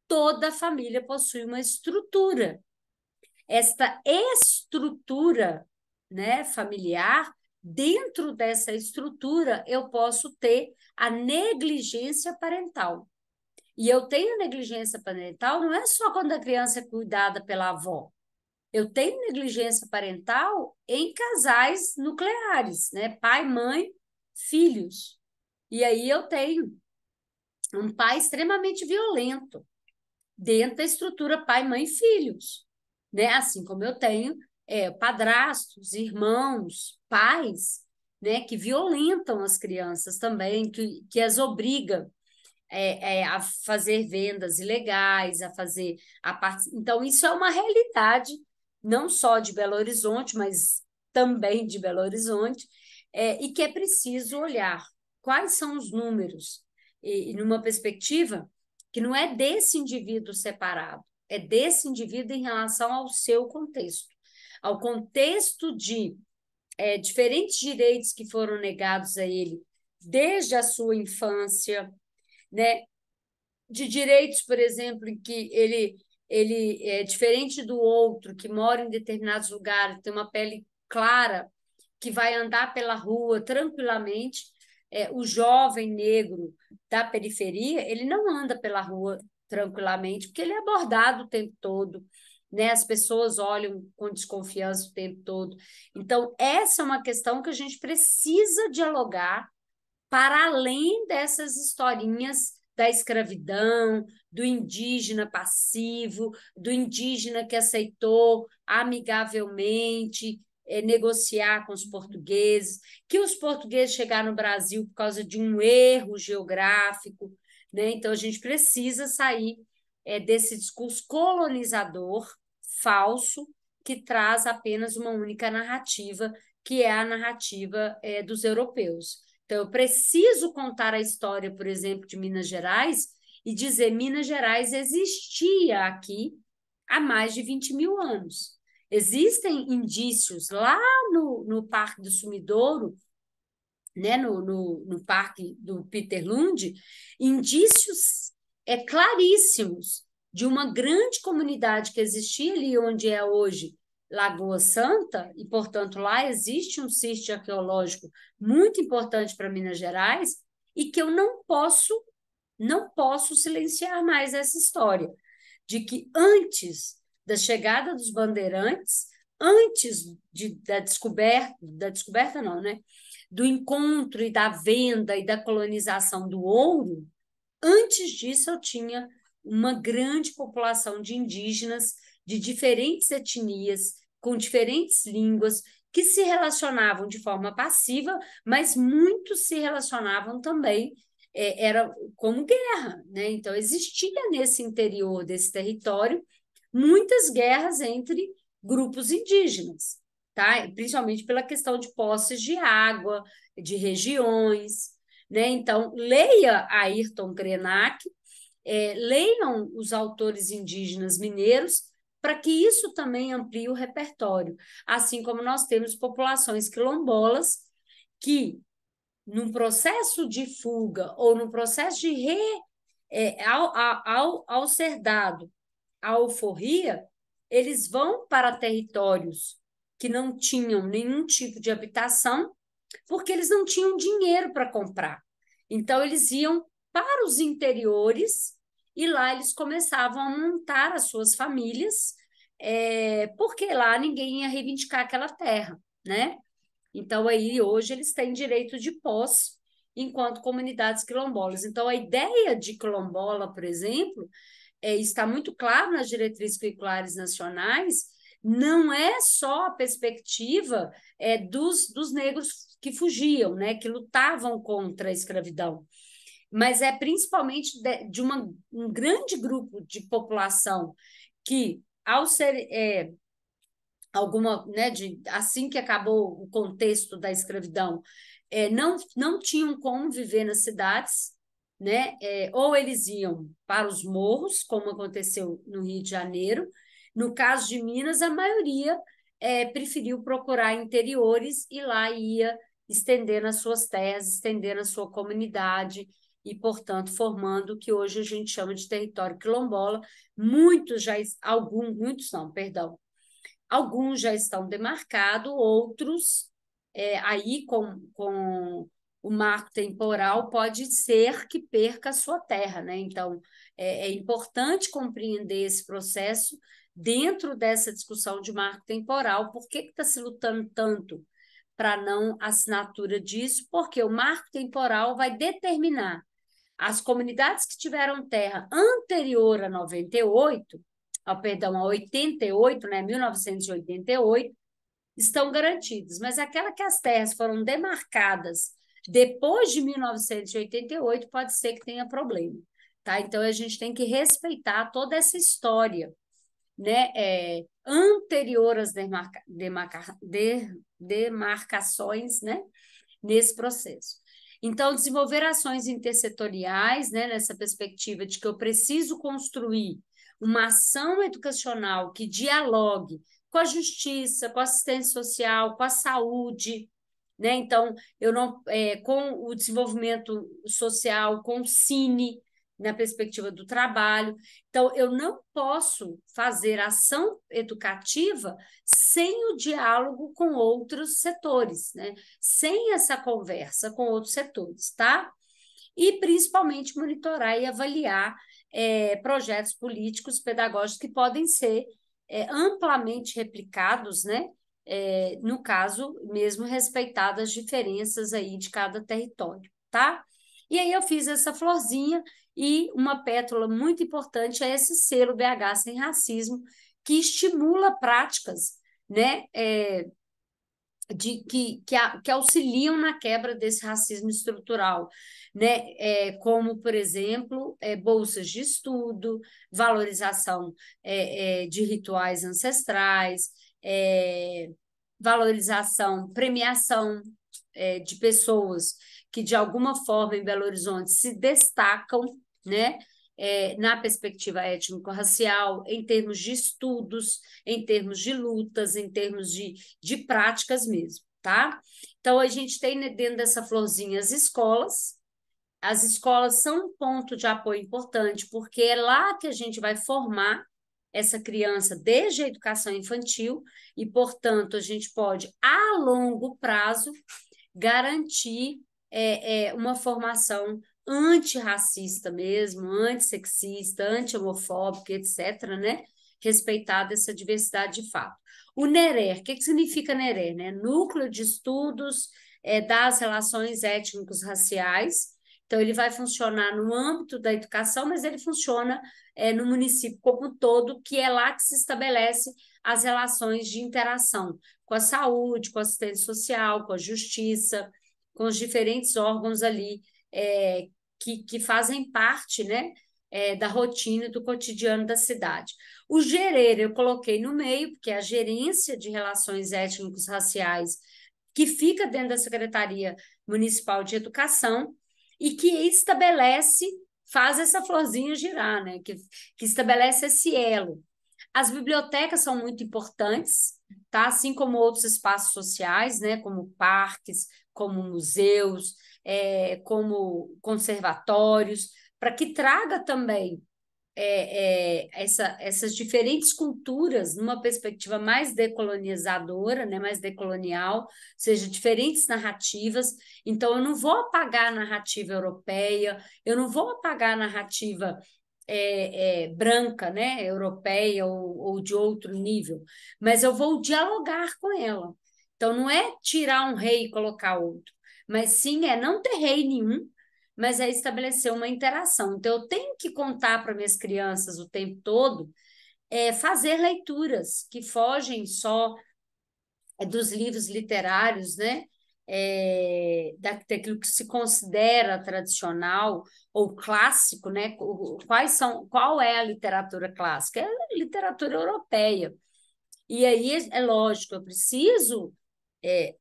toda família possui uma estrutura. Esta estrutura, né, familiar, dentro dessa estrutura, eu posso ter a negligência parental. E eu tenho negligência parental não é só quando a criança é cuidada pela avó. Eu tenho negligência parental em casais nucleares, né? Pai, mãe, filhos. E aí eu tenho um pai extremamente violento dentro da estrutura pai, mãe e filhos, né? Assim como eu tenho padrastos, irmãos, pais, né? Que violentam as crianças também, que as obrigam a fazer vendas ilegais, a fazer a parte. Então, isso é uma realidade, não só de Belo Horizonte, mas também de Belo Horizonte, e que é preciso olhar quais são os números, e numa perspectiva que não é desse indivíduo separado, é desse indivíduo em relação ao seu contexto, ao contexto de diferentes direitos que foram negados a ele desde a sua infância, né? De direitos, por exemplo, em que ele ele é diferente do outro que mora em determinados lugares, tem uma pele clara, que vai andar pela rua tranquilamente. O jovem negro da periferia, ele não anda pela rua tranquilamente, porque ele é abordado o tempo todo, né? As pessoas olham com desconfiança o tempo todo. Então, essa é uma questão que a gente precisa dialogar para além dessas historinhas da escravidão, do indígena passivo, do indígena que aceitou amigavelmente negociar com os portugueses, que os portugueses chegaram no Brasil por causa de um erro geográfico, né? Então, a gente precisa sair desse discurso colonizador falso que traz apenas uma única narrativa, que é a narrativa dos europeus. Então, eu preciso contar a história, por exemplo, de Minas Gerais e dizer Minas Gerais existia aqui há mais de 20 mil anos. Existem indícios lá no Parque do Sumidouro, né, no Parque do Peter Lund, indícios claríssimos de uma grande comunidade que existia ali onde é hoje Lagoa Santa, e, portanto, lá existe um sítio arqueológico muito importante para Minas Gerais, e que eu não posso silenciar mais essa história, de que antes da chegada dos bandeirantes, antes da descoberta não, né? Do encontro e da venda e da colonização do ouro, antes disso eu tinha uma grande população de indígenas de diferentes etnias, com diferentes línguas, que se relacionavam de forma passiva, mas muitos se relacionavam também, era como guerra, né? Então existia nesse interior desse território muitas guerras entre grupos indígenas, tá? Principalmente pela questão de posses de água, de regiões, né? Então, leia Ayrton Krenak, leiam os autores indígenas mineiros, para que isso também amplie o repertório. Assim como nós temos populações quilombolas que, num processo de fuga ou no processo de ao ser dado a alforria, eles vão para territórios que não tinham nenhum tipo de habitação, porque eles não tinham dinheiro para comprar. Então, eles iam para os interiores e lá eles começavam a montar as suas famílias, porque lá ninguém ia reivindicar aquela terra, né? Então, aí, hoje, eles têm direito de posse enquanto comunidades quilombolas. Então, a ideia de quilombola, por exemplo, está muito claro nas diretrizes curriculares nacionais, não é só a perspectiva dos negros que fugiam, né, que lutavam contra a escravidão, mas é principalmente de um grande grupo de população que, ao ser assim que acabou o contexto da escravidão, não tinham como viver nas cidades, né? Ou eles iam para os morros, como aconteceu no Rio de Janeiro. No caso de Minas, a maioria preferiu procurar interiores e lá ia estender as suas terras, estender a sua comunidade e, portanto, formando o que hoje a gente chama de território quilombola. Muitos não, perdão, alguns já estão demarcados, outros, aí com o marco temporal, pode ser que perca a sua terra, né? Então, é importante compreender esse processo dentro dessa discussão de marco temporal. Por que está se lutando tanto para não assinatura disso? Porque o marco temporal vai determinar as comunidades que tiveram terra anterior a 98, perdão, a 88, né, 1988, estão garantidas, mas aquela que as terras foram demarcadas depois de 1988 pode ser que tenha problema, tá? Então a gente tem que respeitar toda essa história, né, anterior às demarcações, né, nesse processo. Então, desenvolver ações intersetoriais, né, nessa perspectiva de que eu preciso construir uma ação educacional que dialogue com a justiça, com a assistência social, com a saúde, né? Então, eu não, com o desenvolvimento social, com o Cine, na perspectiva do trabalho. Então, eu não posso fazer ação educativa sem o diálogo com outros setores, né? Sem essa conversa com outros setores, tá? E principalmente monitorar e avaliar projetos políticos, pedagógicos que podem ser amplamente replicados, né? No caso, mesmo respeitadas as diferenças aí de cada território, tá? E aí eu fiz essa florzinha e uma pétala muito importante é esse selo BH Sem Racismo, que estimula práticas, né? Que auxiliam na quebra desse racismo estrutural, né? Como, por exemplo, bolsas de estudo, valorização de rituais ancestrais, valorização, premiação de pessoas que, de alguma forma, em Belo Horizonte se destacam, né? Na perspectiva étnico-racial, em termos de estudos, em termos de lutas, em termos de práticas mesmo, tá? Então, a gente tem dentro dessa florzinha as escolas são um ponto de apoio importante, porque é lá que a gente vai formar essa criança desde a educação infantil e, portanto, a gente pode, a longo prazo, garantir uma formação antirracista mesmo, antissexista, anti-homofóbica, etc., né? Respeitada essa diversidade de fato. O NERÉ, o que significa NERÉ? Né? Núcleo de Estudos das Relações Étnicos-Raciais. Então, ele vai funcionar no âmbito da educação, mas ele funciona no município como um todo, que é lá que se estabelece as relações de interação com a saúde, com a assistência social, com a justiça, com os diferentes órgãos ali que fazem parte, né, da rotina e do cotidiano da cidade. O GERER eu coloquei no meio, porque é a Gerência de Relações Étnicos Raciais, que fica dentro da Secretaria Municipal de Educação e que estabelece, faz essa florzinha girar, né, que estabelece esse elo. As bibliotecas são muito importantes, tá? Assim como outros espaços sociais, né? Como parques, como museus, como conservatórios, para que traga também essas diferentes culturas numa perspectiva mais decolonizadora, né, mais decolonial, ou seja, diferentes narrativas. Então, eu não vou apagar a narrativa europeia, eu não vou apagar a narrativa branca, né, europeia ou de outro nível, mas eu vou dialogar com ela. Então, não é tirar um rei e colocar outro, mas sim não ter rei nenhum, mas é estabelecer uma interação. Então, eu tenho que contar para minhas crianças o tempo todo, fazer leituras que fogem só dos livros literários, né? Daquilo que se considera tradicional ou clássico, né? Qual é a literatura clássica? É a literatura europeia. E aí é lógico, eu preciso,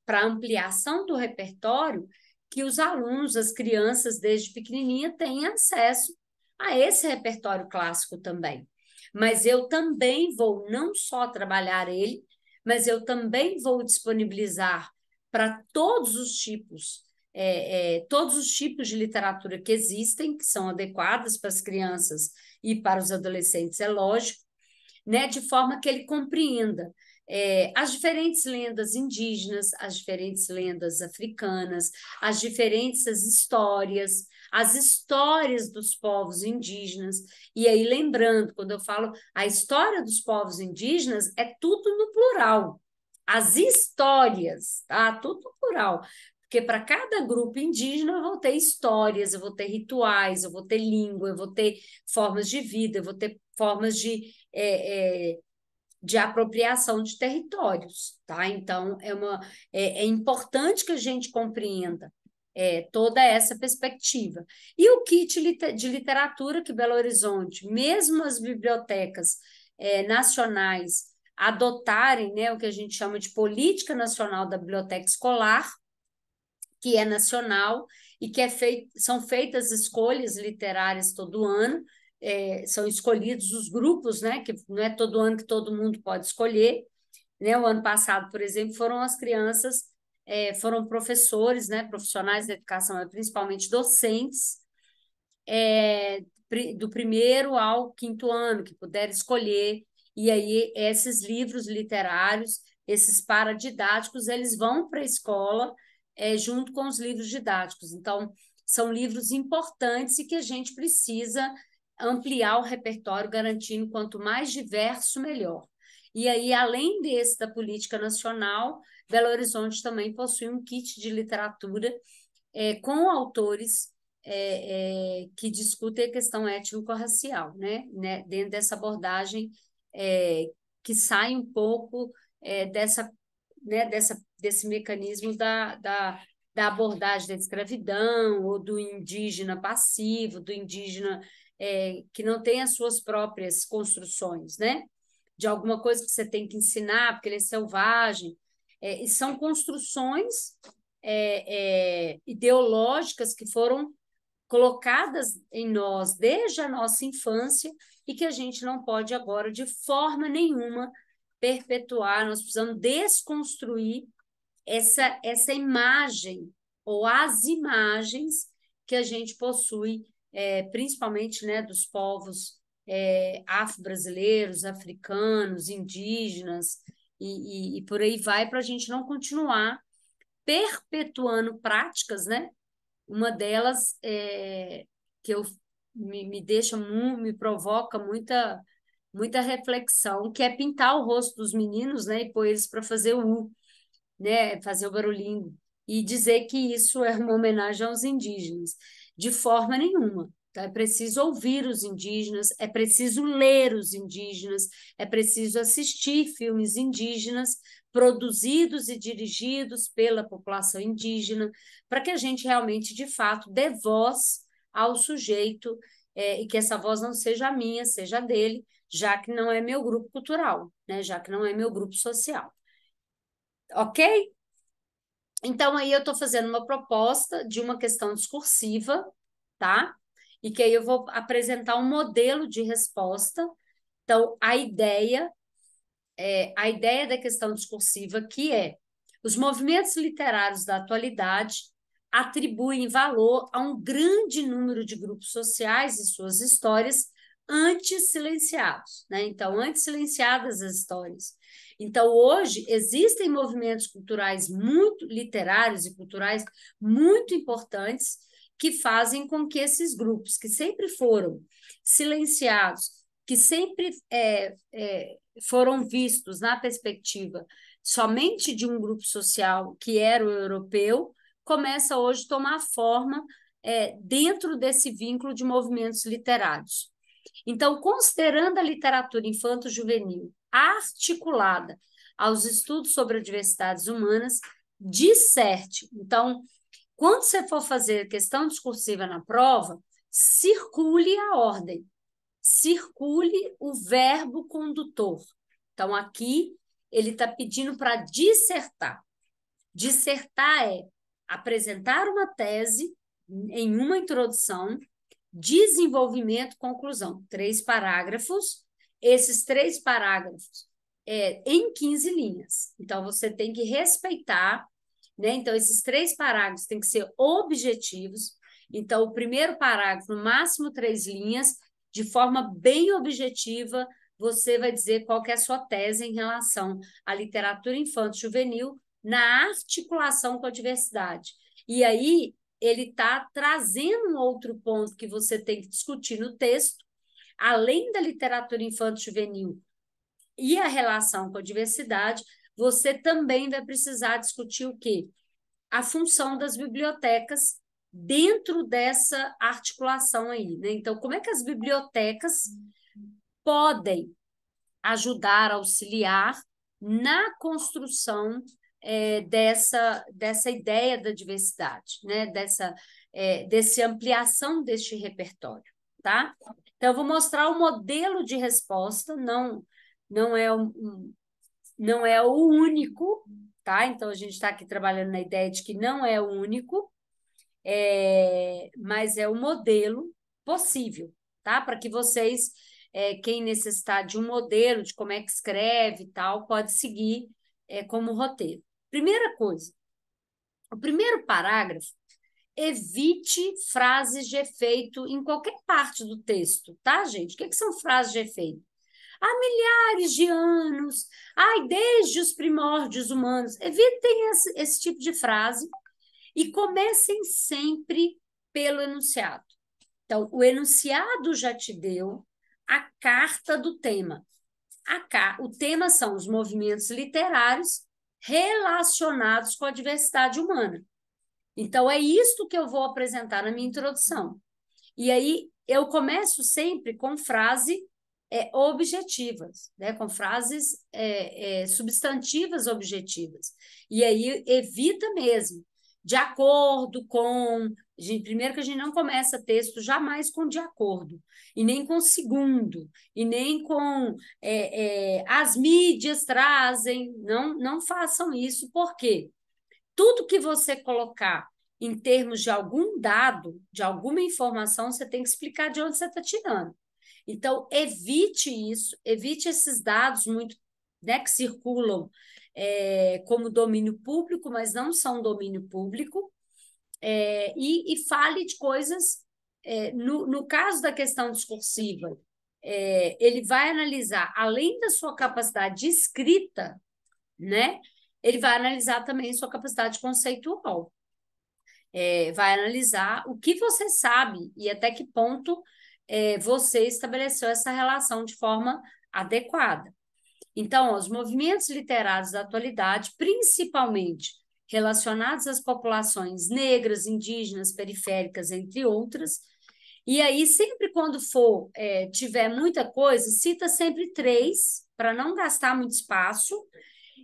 para ampliação do repertório, que os alunos, as crianças, desde pequenininha, tenham acesso a esse repertório clássico também. Mas eu também vou não só trabalhar ele, mas eu também vou disponibilizar para todos os tipos de literatura que existem, que são adequadas para as crianças e para os adolescentes, é lógico, né, de forma que ele compreenda as diferentes lendas indígenas, as diferentes lendas africanas, as diferentes histórias, as histórias dos povos indígenas. E aí, lembrando, quando eu falo a história dos povos indígenas, é tudo no plural. As histórias, tá? Tudo no plural. Porque para cada grupo indígena eu vou ter histórias, eu vou ter rituais, eu vou ter língua, eu vou ter formas de vida, eu vou ter formas de apropriação de territórios, tá? Então, é importante que a gente compreenda toda essa perspectiva. E o kit de literatura que Belo Horizonte, mesmo as bibliotecas nacionais adotarem, né, o que a gente chama de Política Nacional da Biblioteca Escolar, que é nacional e que são feitas escolhas literárias todo ano, são escolhidos os grupos, né, que não é todo ano que todo mundo pode escolher. Né? O ano passado, por exemplo, foram as crianças, foram professores, né, profissionais da educação, principalmente docentes, do primeiro ao quinto ano, que puder escolher, e aí esses livros literários, esses paradidáticos, eles vão para a escola junto com os livros didáticos. Então, são livros importantes e que a gente precisa ampliar o repertório, garantindo quanto mais diverso, melhor. E aí, além desse da política nacional, Belo Horizonte também possui um kit de literatura com autores que discutem a questão étnico-racial, né? Dentro dessa abordagem que sai um pouco desse mecanismo da abordagem da escravidão ou do indígena passivo, do indígena que não tem as suas próprias construções, né? De alguma coisa que você tem que ensinar, porque ele é selvagem. E são construções ideológicas que foram colocadas em nós desde a nossa infância e que a gente não pode agora, de forma nenhuma, perpetuar. Nós precisamos desconstruir essa imagem ou as imagens que a gente possui, principalmente, né, dos povos afro-brasileiros, africanos, indígenas, e por aí vai, para a gente não continuar perpetuando práticas, né? Uma delas que me deixa, me provoca muita reflexão, que é pintar o rosto dos meninos, né, e pôr eles para fazer o U, né, fazer o barulhinho, e dizer que isso é uma homenagem aos indígenas. De forma nenhuma. Então, é preciso ouvir os indígenas, é preciso ler os indígenas, é preciso assistir filmes indígenas produzidos e dirigidos pela população indígena, para que a gente realmente, de fato, dê voz ao sujeito e que essa voz não seja a minha, seja a dele, já que não é meu grupo cultural, né? Já que não é meu grupo social. Ok? Então, aí eu estou fazendo uma proposta de uma questão discursiva, tá? E que aí eu vou apresentar um modelo de resposta. Então, a ideia da questão discursiva que os movimentos literários da atualidade atribuem valor a um grande número de grupos sociais e suas histórias antes silenciados, né? Então, antes silenciadas as histórias. Então, hoje, existem movimentos culturais literários e culturais muito importantes que fazem com que esses grupos, que sempre foram silenciados, que sempre foram vistos na perspectiva somente de um grupo social, que era o europeu, começa hoje a tomar forma dentro desse vínculo de movimentos literários. Então, considerando a literatura infanto-juvenil articulada aos estudos sobre as diversidades humanas, disserte. Então, quando você for fazer questão discursiva na prova, circule a ordem, circule o verbo condutor. Então, aqui, ele está pedindo para dissertar. Dissertar é apresentar uma tese em uma introdução, desenvolvimento, conclusão. 3 parágrafos. Esses 3 parágrafos em 15 linhas. Então, você tem que respeitar, né? Então, esses 3 parágrafos têm que ser objetivos. Então, o primeiro parágrafo, no máximo 3 linhas, de forma bem objetiva, você vai dizer qual que é a sua tese em relação à literatura infanto-juvenil na articulação com a diversidade. E aí, ele está trazendo um outro ponto que você tem que discutir no texto, além da literatura infanto-juvenil e a relação com a diversidade, você também vai precisar discutir o quê? A função das bibliotecas dentro dessa articulação aí, né? Então, como é que as bibliotecas podem ajudar, auxiliar na construção dessa ideia da diversidade, né? Dessa ampliação deste repertório, tá? Então, eu vou mostrar o modelo de resposta, não é o único, tá? Então, a gente está aqui trabalhando na ideia de que não é o único, mas é o modelo possível, tá? Para que vocês, quem necessitar de um modelo de como é que escreve e tal, pode seguir como roteiro. Primeira coisa, o primeiro parágrafo, evite frases de efeito em qualquer parte do texto, tá, gente? O que são frases de efeito? Há milhares de anos, ai, desde os primórdios humanos. Evitem esse tipo de frase e comecem sempre pelo enunciado. Então, o enunciado já te deu a carta do tema. O tema são os movimentos literários relacionados com a diversidade humana. Então, é isto que eu vou apresentar na minha introdução. E aí, eu começo sempre com frases objetivas, né? Com frases substantivas objetivas. E aí, evita mesmo, de acordo com... Primeiro que a gente não começa texto jamais com de acordo, e nem com segundo, e nem com as mídias trazem, não façam isso, porque tudo que você colocar em termos de algum dado, de alguma informação, você tem que explicar de onde você está tirando. Então, evite isso, evite esses dados muito, né, que circulam como domínio público, mas não são domínio público, e fale de coisas. No caso da questão discursiva, ele vai analisar, além da sua capacidade de escrita, né, ele vai analisar também sua capacidade conceitual. Vai analisar o que você sabe e até que ponto você estabeleceu essa relação de forma adequada. Então, os movimentos literários da atualidade, principalmente relacionados às populações negras, indígenas, periféricas, entre outras. E aí, sempre quando tiver muita coisa, cita sempre 3, para não gastar muito espaço,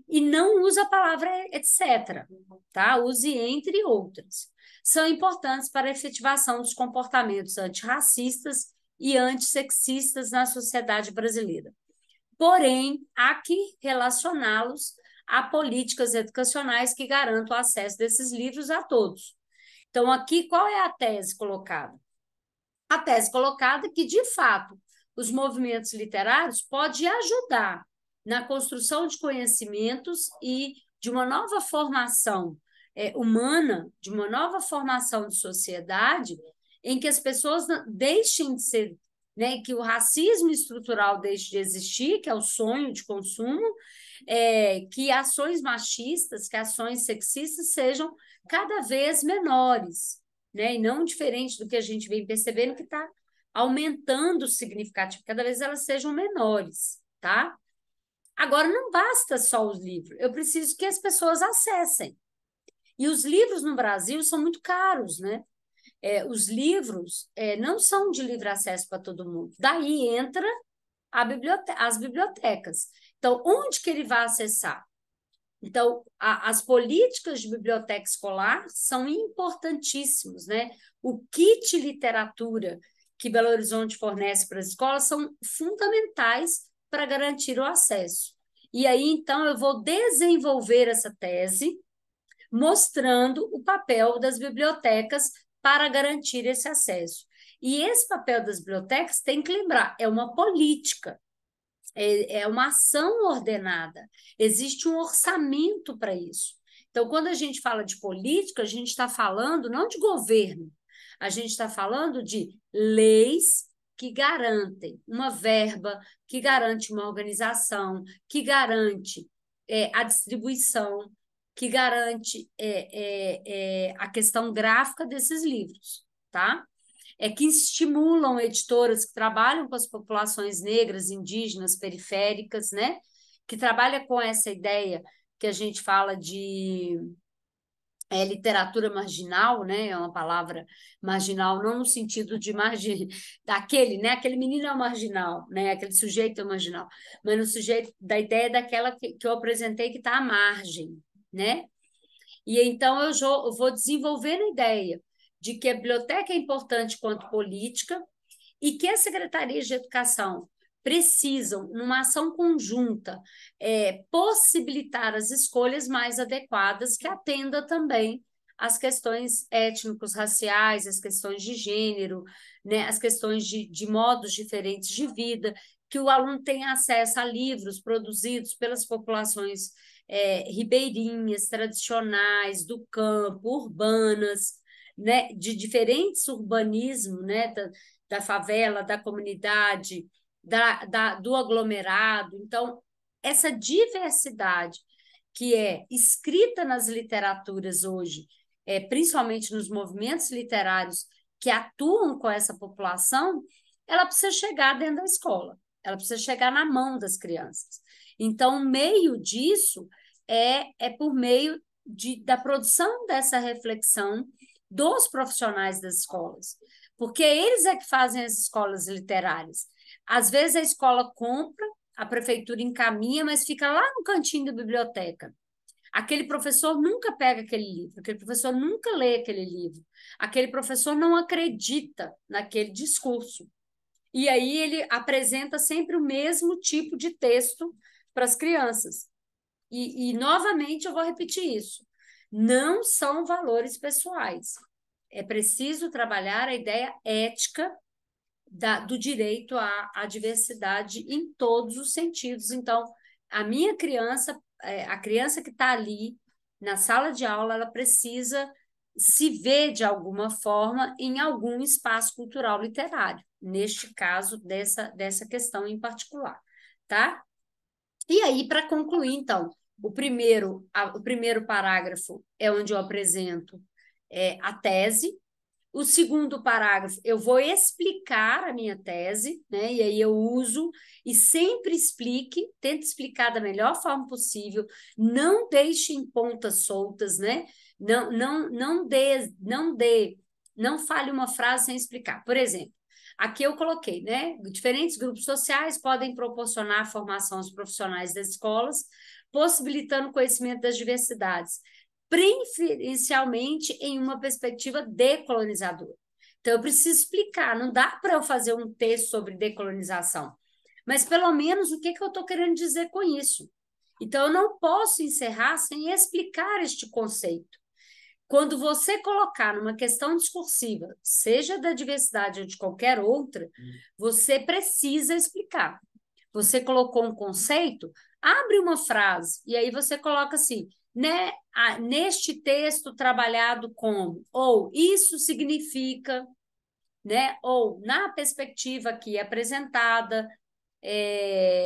e não usa a palavra etc., tá? Use entre outras. São importantes para a efetivação dos comportamentos antirracistas e antissexistas na sociedade brasileira. Porém, há que relacioná-los a políticas educacionais que garantam o acesso desses livros a todos. Então, aqui, qual é a tese colocada? A tese colocada é que, de fato, os movimentos literários podem ajudar na construção de conhecimentos e de uma nova formação humana, de uma nova formação de sociedade, em que as pessoas deixem de ser, né, que o racismo estrutural deixe de existir, que é o sonho de consumo, que ações machistas, que ações sexistas sejam cada vez menores, né, e não diferente do que a gente vem percebendo, que está aumentando o significativo, cada vez elas sejam menores, tá? Agora, não basta só os livros, eu preciso que as pessoas acessem. E os livros no Brasil são muito caros, né? Os livros não são de livre acesso para todo mundo. Daí entra as bibliotecas. Então, onde que ele vai acessar? Então, as políticas de biblioteca escolar são importantíssimos, né? O kit literatura que Belo Horizonte fornece para as escolas são fundamentais para garantir o acesso. E aí, então, eu vou desenvolver essa tese mostrando o papel das bibliotecas para garantir esse acesso. E esse papel das bibliotecas, tem que lembrar, é uma política, é uma ação ordenada, existe um orçamento para isso. Então, quando a gente fala de política, a gente está falando não de governo, a gente está falando de leis que garantem uma verba, que garante uma organização, que garante a distribuição, que garante a questão gráfica desses livros, tá? Que estimulam editoras que trabalham com as populações negras, indígenas, periféricas, né? Que trabalha com essa ideia que a gente fala de literatura marginal, né? É uma palavra marginal, não no sentido de daquele, né? Aquele menino é o marginal, né? Aquele sujeito é o marginal, mas no sujeito da ideia daquela que eu apresentei que está à margem, né? E então eu vou desenvolver a ideia de que a biblioteca é importante quanto política e que as secretarias de educação precisam, numa ação conjunta, possibilitar as escolhas mais adequadas que atenda também às questões étnicos, raciais, as questões de gênero, né, as questões de modos diferentes de vida, que o aluno tenha acesso a livros produzidos pelas populações ribeirinhas, tradicionais, do campo, urbanas, né, de diferentes urbanismos, né, da favela, da comunidade, do aglomerado. Então, essa diversidade que é escrita nas literaturas hoje, principalmente nos movimentos literários que atuam com essa população, ela precisa chegar dentro da escola, ela precisa chegar na mão das crianças. Então, o meio disso é por meio da produção dessa reflexão dos profissionais das escolas, porque eles é que fazem as escolas literárias. Às vezes a escola compra, a prefeitura encaminha, mas fica lá no cantinho da biblioteca. Aquele professor nunca pega aquele livro, aquele professor nunca lê aquele livro, aquele professor não acredita naquele discurso. E aí ele apresenta sempre o mesmo tipo de texto para as crianças. Novamente, eu vou repetir isso. Não são valores pessoais. É preciso trabalhar a ideia ética do direito à diversidade em todos os sentidos. Então, a minha criança, a criança que está ali na sala de aula, ela precisa se ver de alguma forma em algum espaço cultural literário, neste caso, dessa questão em particular, tá? E aí, para concluir, então, o primeiro parágrafo é onde eu apresento a tese. O segundo parágrafo, eu vou explicar a minha tese, né? E aí eu uso e sempre explique, tente explicar da melhor forma possível, não deixe em pontas soltas, né? Não fale uma frase sem explicar. Por exemplo, aqui eu coloquei, né? Diferentes grupos sociais podem proporcionar a formação aos profissionais das escolas, possibilitando o conhecimento das diversidades, preferencialmente em uma perspectiva decolonizadora. Então, eu preciso explicar, não dá para eu fazer um texto sobre decolonização, mas pelo menos o que eu estou querendo dizer com isso. Então, eu não posso encerrar sem explicar este conceito. Quando você colocar numa questão discursiva, seja da diversidade ou de qualquer outra, você precisa explicar. Você colocou um conceito, abre uma frase, e aí você coloca assim, né, neste texto trabalhado como, ou isso significa, né, ou na perspectiva aqui apresentada,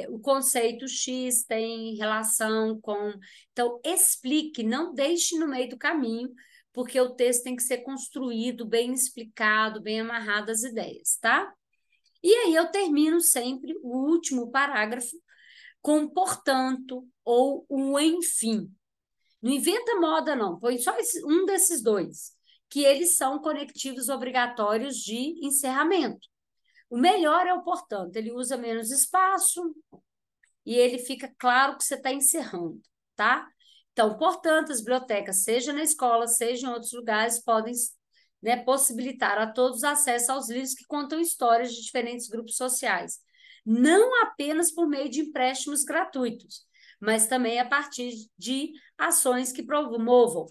o conceito X tem relação com. Então, explique, não deixe no meio do caminho, porque o texto tem que ser construído, bem explicado, bem amarrado às ideias, tá? E aí eu termino sempre o último parágrafo com portanto ou um enfim. Não inventa moda, não. Põe só um desses dois, que eles são conectivos obrigatórios de encerramento. O melhor é o portanto, ele usa menos espaço e ele fica claro que você está encerrando, tá? Então, portanto, as bibliotecas, seja na escola, seja em outros lugares, podem, né, possibilitar a todos acesso aos livros que contam histórias de diferentes grupos sociais, não apenas por meio de empréstimos gratuitos, mas também a partir de ações que promovam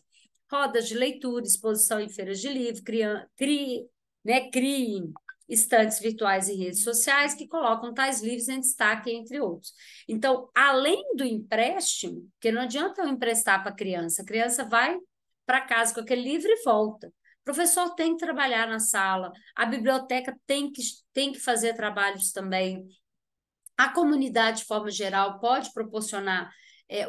rodas de leitura, exposição em feiras de livro, criem estantes virtuais em redes sociais que colocam tais livros em destaque, entre outros. Então, além do empréstimo, porque não adianta eu emprestar para a criança vai para casa com aquele livro e volta. O professor tem que trabalhar na sala, a biblioteca tem que fazer trabalhos também. A comunidade, de forma geral, pode proporcionar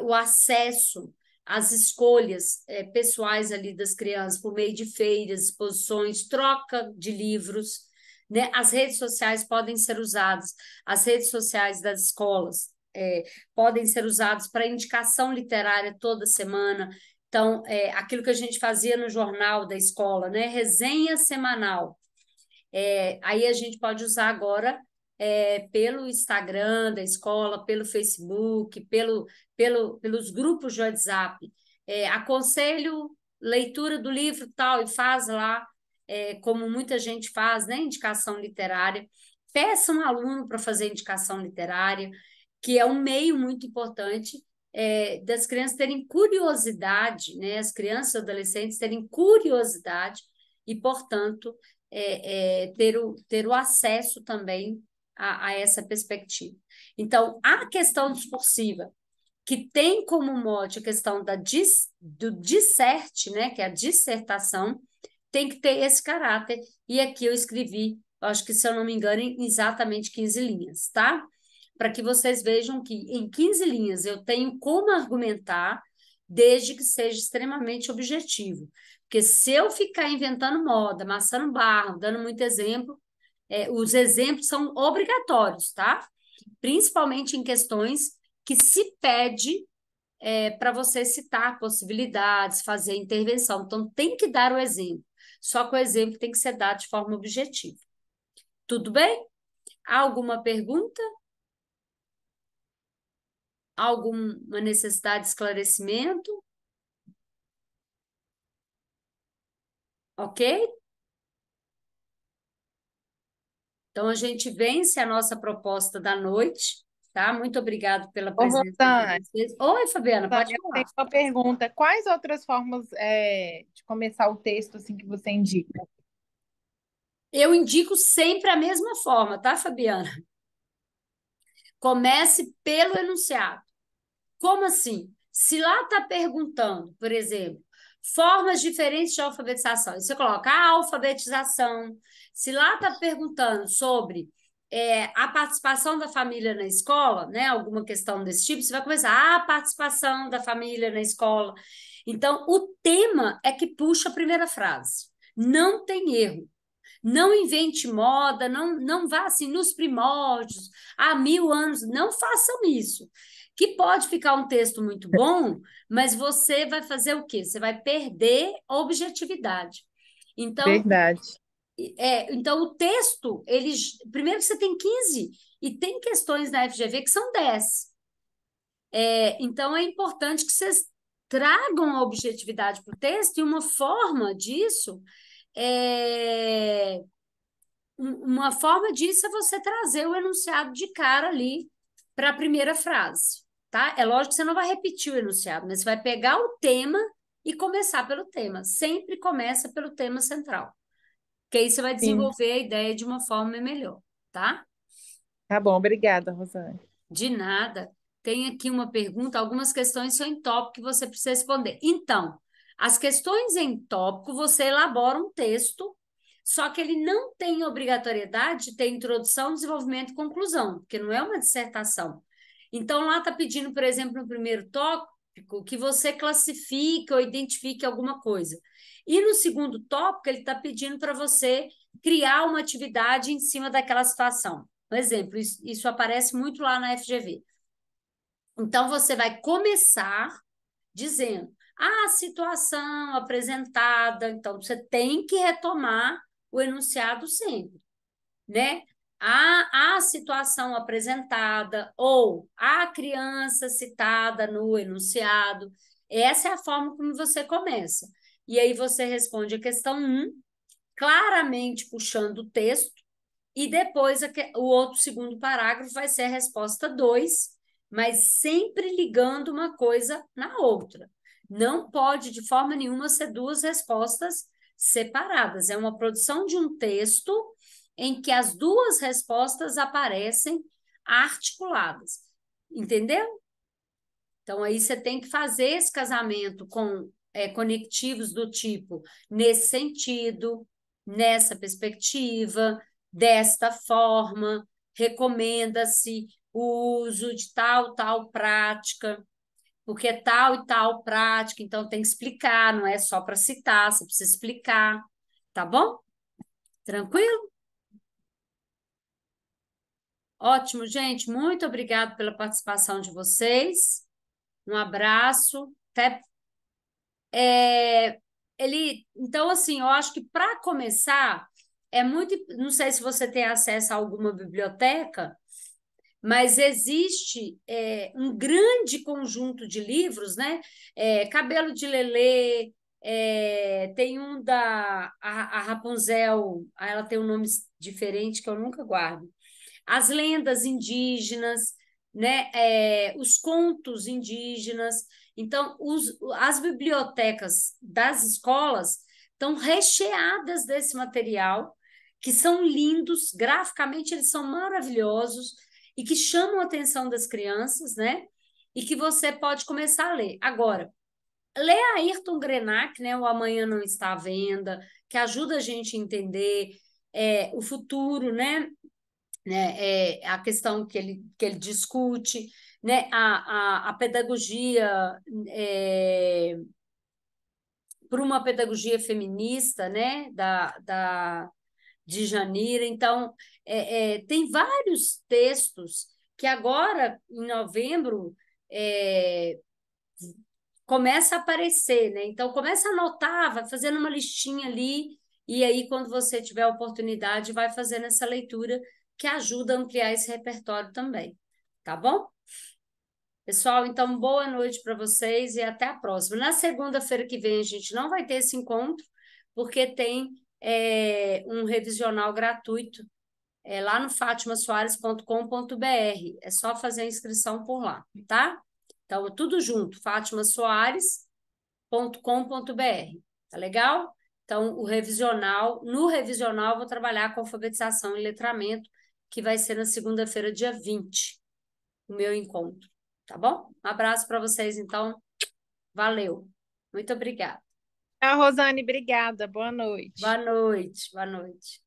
o acesso às escolhas pessoais ali das crianças por meio de feiras, exposições, troca de livros, né? As redes sociais podem ser usadas, as redes sociais das escolas podem ser usadas para indicação literária toda semana. Então, aquilo que a gente fazia no jornal da escola, né? Resenha semanal. Aí a gente pode usar agora pelo Instagram da escola, pelo Facebook, pelos grupos de WhatsApp. Aconselho leitura do livro tal e faz lá, como muita gente faz, né? Indicação literária. Peça um aluno para fazer indicação literária, que é um meio muito importante das crianças terem curiosidade, né? As crianças e adolescentes terem curiosidade e, portanto, ter o acesso também a essa perspectiva. Então, a questão discursiva, que tem como mote a questão do disserte, né, que é a dissertação, tem que ter esse caráter. E aqui eu escrevi, acho que, se eu não me engano, em exatamente 15 linhas, tá? Para que vocês vejam que em 15 linhas eu tenho como argumentar, desde que seja extremamente objetivo. Porque se eu ficar inventando moda, amassando barro, dando muito exemplo, os exemplos são obrigatórios, tá? Principalmente em questões que se pede para você citar possibilidades, fazer intervenção. Então, tem que dar o exemplo. Só que o exemplo tem que ser dado de forma objetiva. Tudo bem? Alguma pergunta? Alguma necessidade de esclarecimento? Ok? Então, a gente vence a nossa proposta da noite, tá? Muito obrigada pela Ô, presença de Rosane, vocês. Oi, Fabiana, pode Eu tenho falar. uma pergunta. Quais outras formas de começar o texto assim que você indica? Eu indico sempre a mesma forma, tá, Fabiana? Comece pelo enunciado. Como assim? Se lá está perguntando, por exemplo, formas diferentes de alfabetização, e você coloca a alfabetização. Se lá está perguntando sobre a participação da família na escola, né, alguma questão desse tipo, você vai começar a participação da família na escola. Então, o tema é que puxa a primeira frase. Não tem erro. Não invente moda, não vá assim nos primórdios, há 1000 anos, não façam isso. Que pode ficar um texto muito bom, mas você vai fazer o quê? Você vai perder a objetividade. Então, Verdade. então o texto, primeiro que você tem 15 e tem questões na FGV que são 10. Então, é importante que vocês tragam a objetividade para o texto, e uma forma disso é uma forma disso é você trazer o enunciado de cara ali para a primeira frase, tá? É lógico que você não vai repetir o enunciado, mas você vai pegar o tema e começar pelo tema. Sempre começa pelo tema central, que aí você vai Sim. desenvolver a ideia de uma forma melhor, tá? Tá bom, obrigada, Rosane. De nada. Tem aqui uma pergunta, algumas questões são em tópico que você precisa responder. Então, as questões em tópico, você elabora um texto, só que ele não tem obrigatoriedade de ter introdução, desenvolvimento e conclusão, porque não é uma dissertação. Então, lá está pedindo, por exemplo, no primeiro tópico, que você classifique ou identifique alguma coisa. E no segundo tópico, ele está pedindo para você criar uma atividade em cima daquela situação. Um exemplo, isso aparece muito lá na FGV. Então, você vai começar dizendo a situação apresentada. Então, você tem que retomar o enunciado sempre, né? A situação apresentada ou a criança citada no enunciado. Essa é a forma como você começa. E aí você responde a questão 1, claramente puxando o texto, e depois o outro segundo parágrafo vai ser a resposta 2, mas sempre ligando uma coisa na outra. Não pode, de forma nenhuma, ser duas respostas separadas. É uma produção de um texto em que as duas respostas aparecem articuladas. Entendeu? Então, aí você tem que fazer esse casamento com conectivos do tipo nesse sentido, nessa perspectiva, desta forma, recomenda-se o uso de tal prática, porque é tal e tal prática, então tem que explicar, não é só para citar, você precisa explicar, tá bom? Tranquilo? Ótimo, gente. Muito obrigado pela participação de vocês. Um abraço. Até então, assim, eu acho que para começar, é muito. Não sei se você tem acesso a alguma biblioteca, mas existe um grande conjunto de livros, né? Cabelo de Lelê, tem um a Rapunzel, ela tem um nome diferente que eu nunca guardo. As lendas indígenas, né? Os contos indígenas. Então, as bibliotecas das escolas estão recheadas desse material, que são lindos, graficamente eles são maravilhosos e que chamam a atenção das crianças, né? E que você pode começar a ler. Agora, lê a Ayrton Krenak, né, o Amanhã Não Está à Venda, que ajuda a gente a entender o futuro, a questão que ele discute, né, a pedagogia por uma pedagogia feminista, né, de Janira. Então, tem vários textos que agora, em novembro, é, começa a aparecer, né? Então, começa a anotar, vai fazendo uma listinha ali, e aí, quando você tiver a oportunidade, vai fazendo essa leitura que ajuda a ampliar esse repertório também. Tá bom? Pessoal, então, boa noite para vocês e até a próxima. Na segunda-feira que vem, a gente não vai ter esse encontro, porque tem um revisional gratuito lá no fatimasoares.com.br. É só fazer a inscrição por lá, tá? Então, tudo junto, fatimasoares.com.br. Tá legal? Então, no revisional, eu vou trabalhar com alfabetização e letramento, que vai ser na segunda-feira, dia 20, o meu encontro. Tá bom? Um abraço para vocês, então. Valeu. Muito obrigada. Tchau, Rosane, obrigada. Boa Boa noite. noite. Boa noite.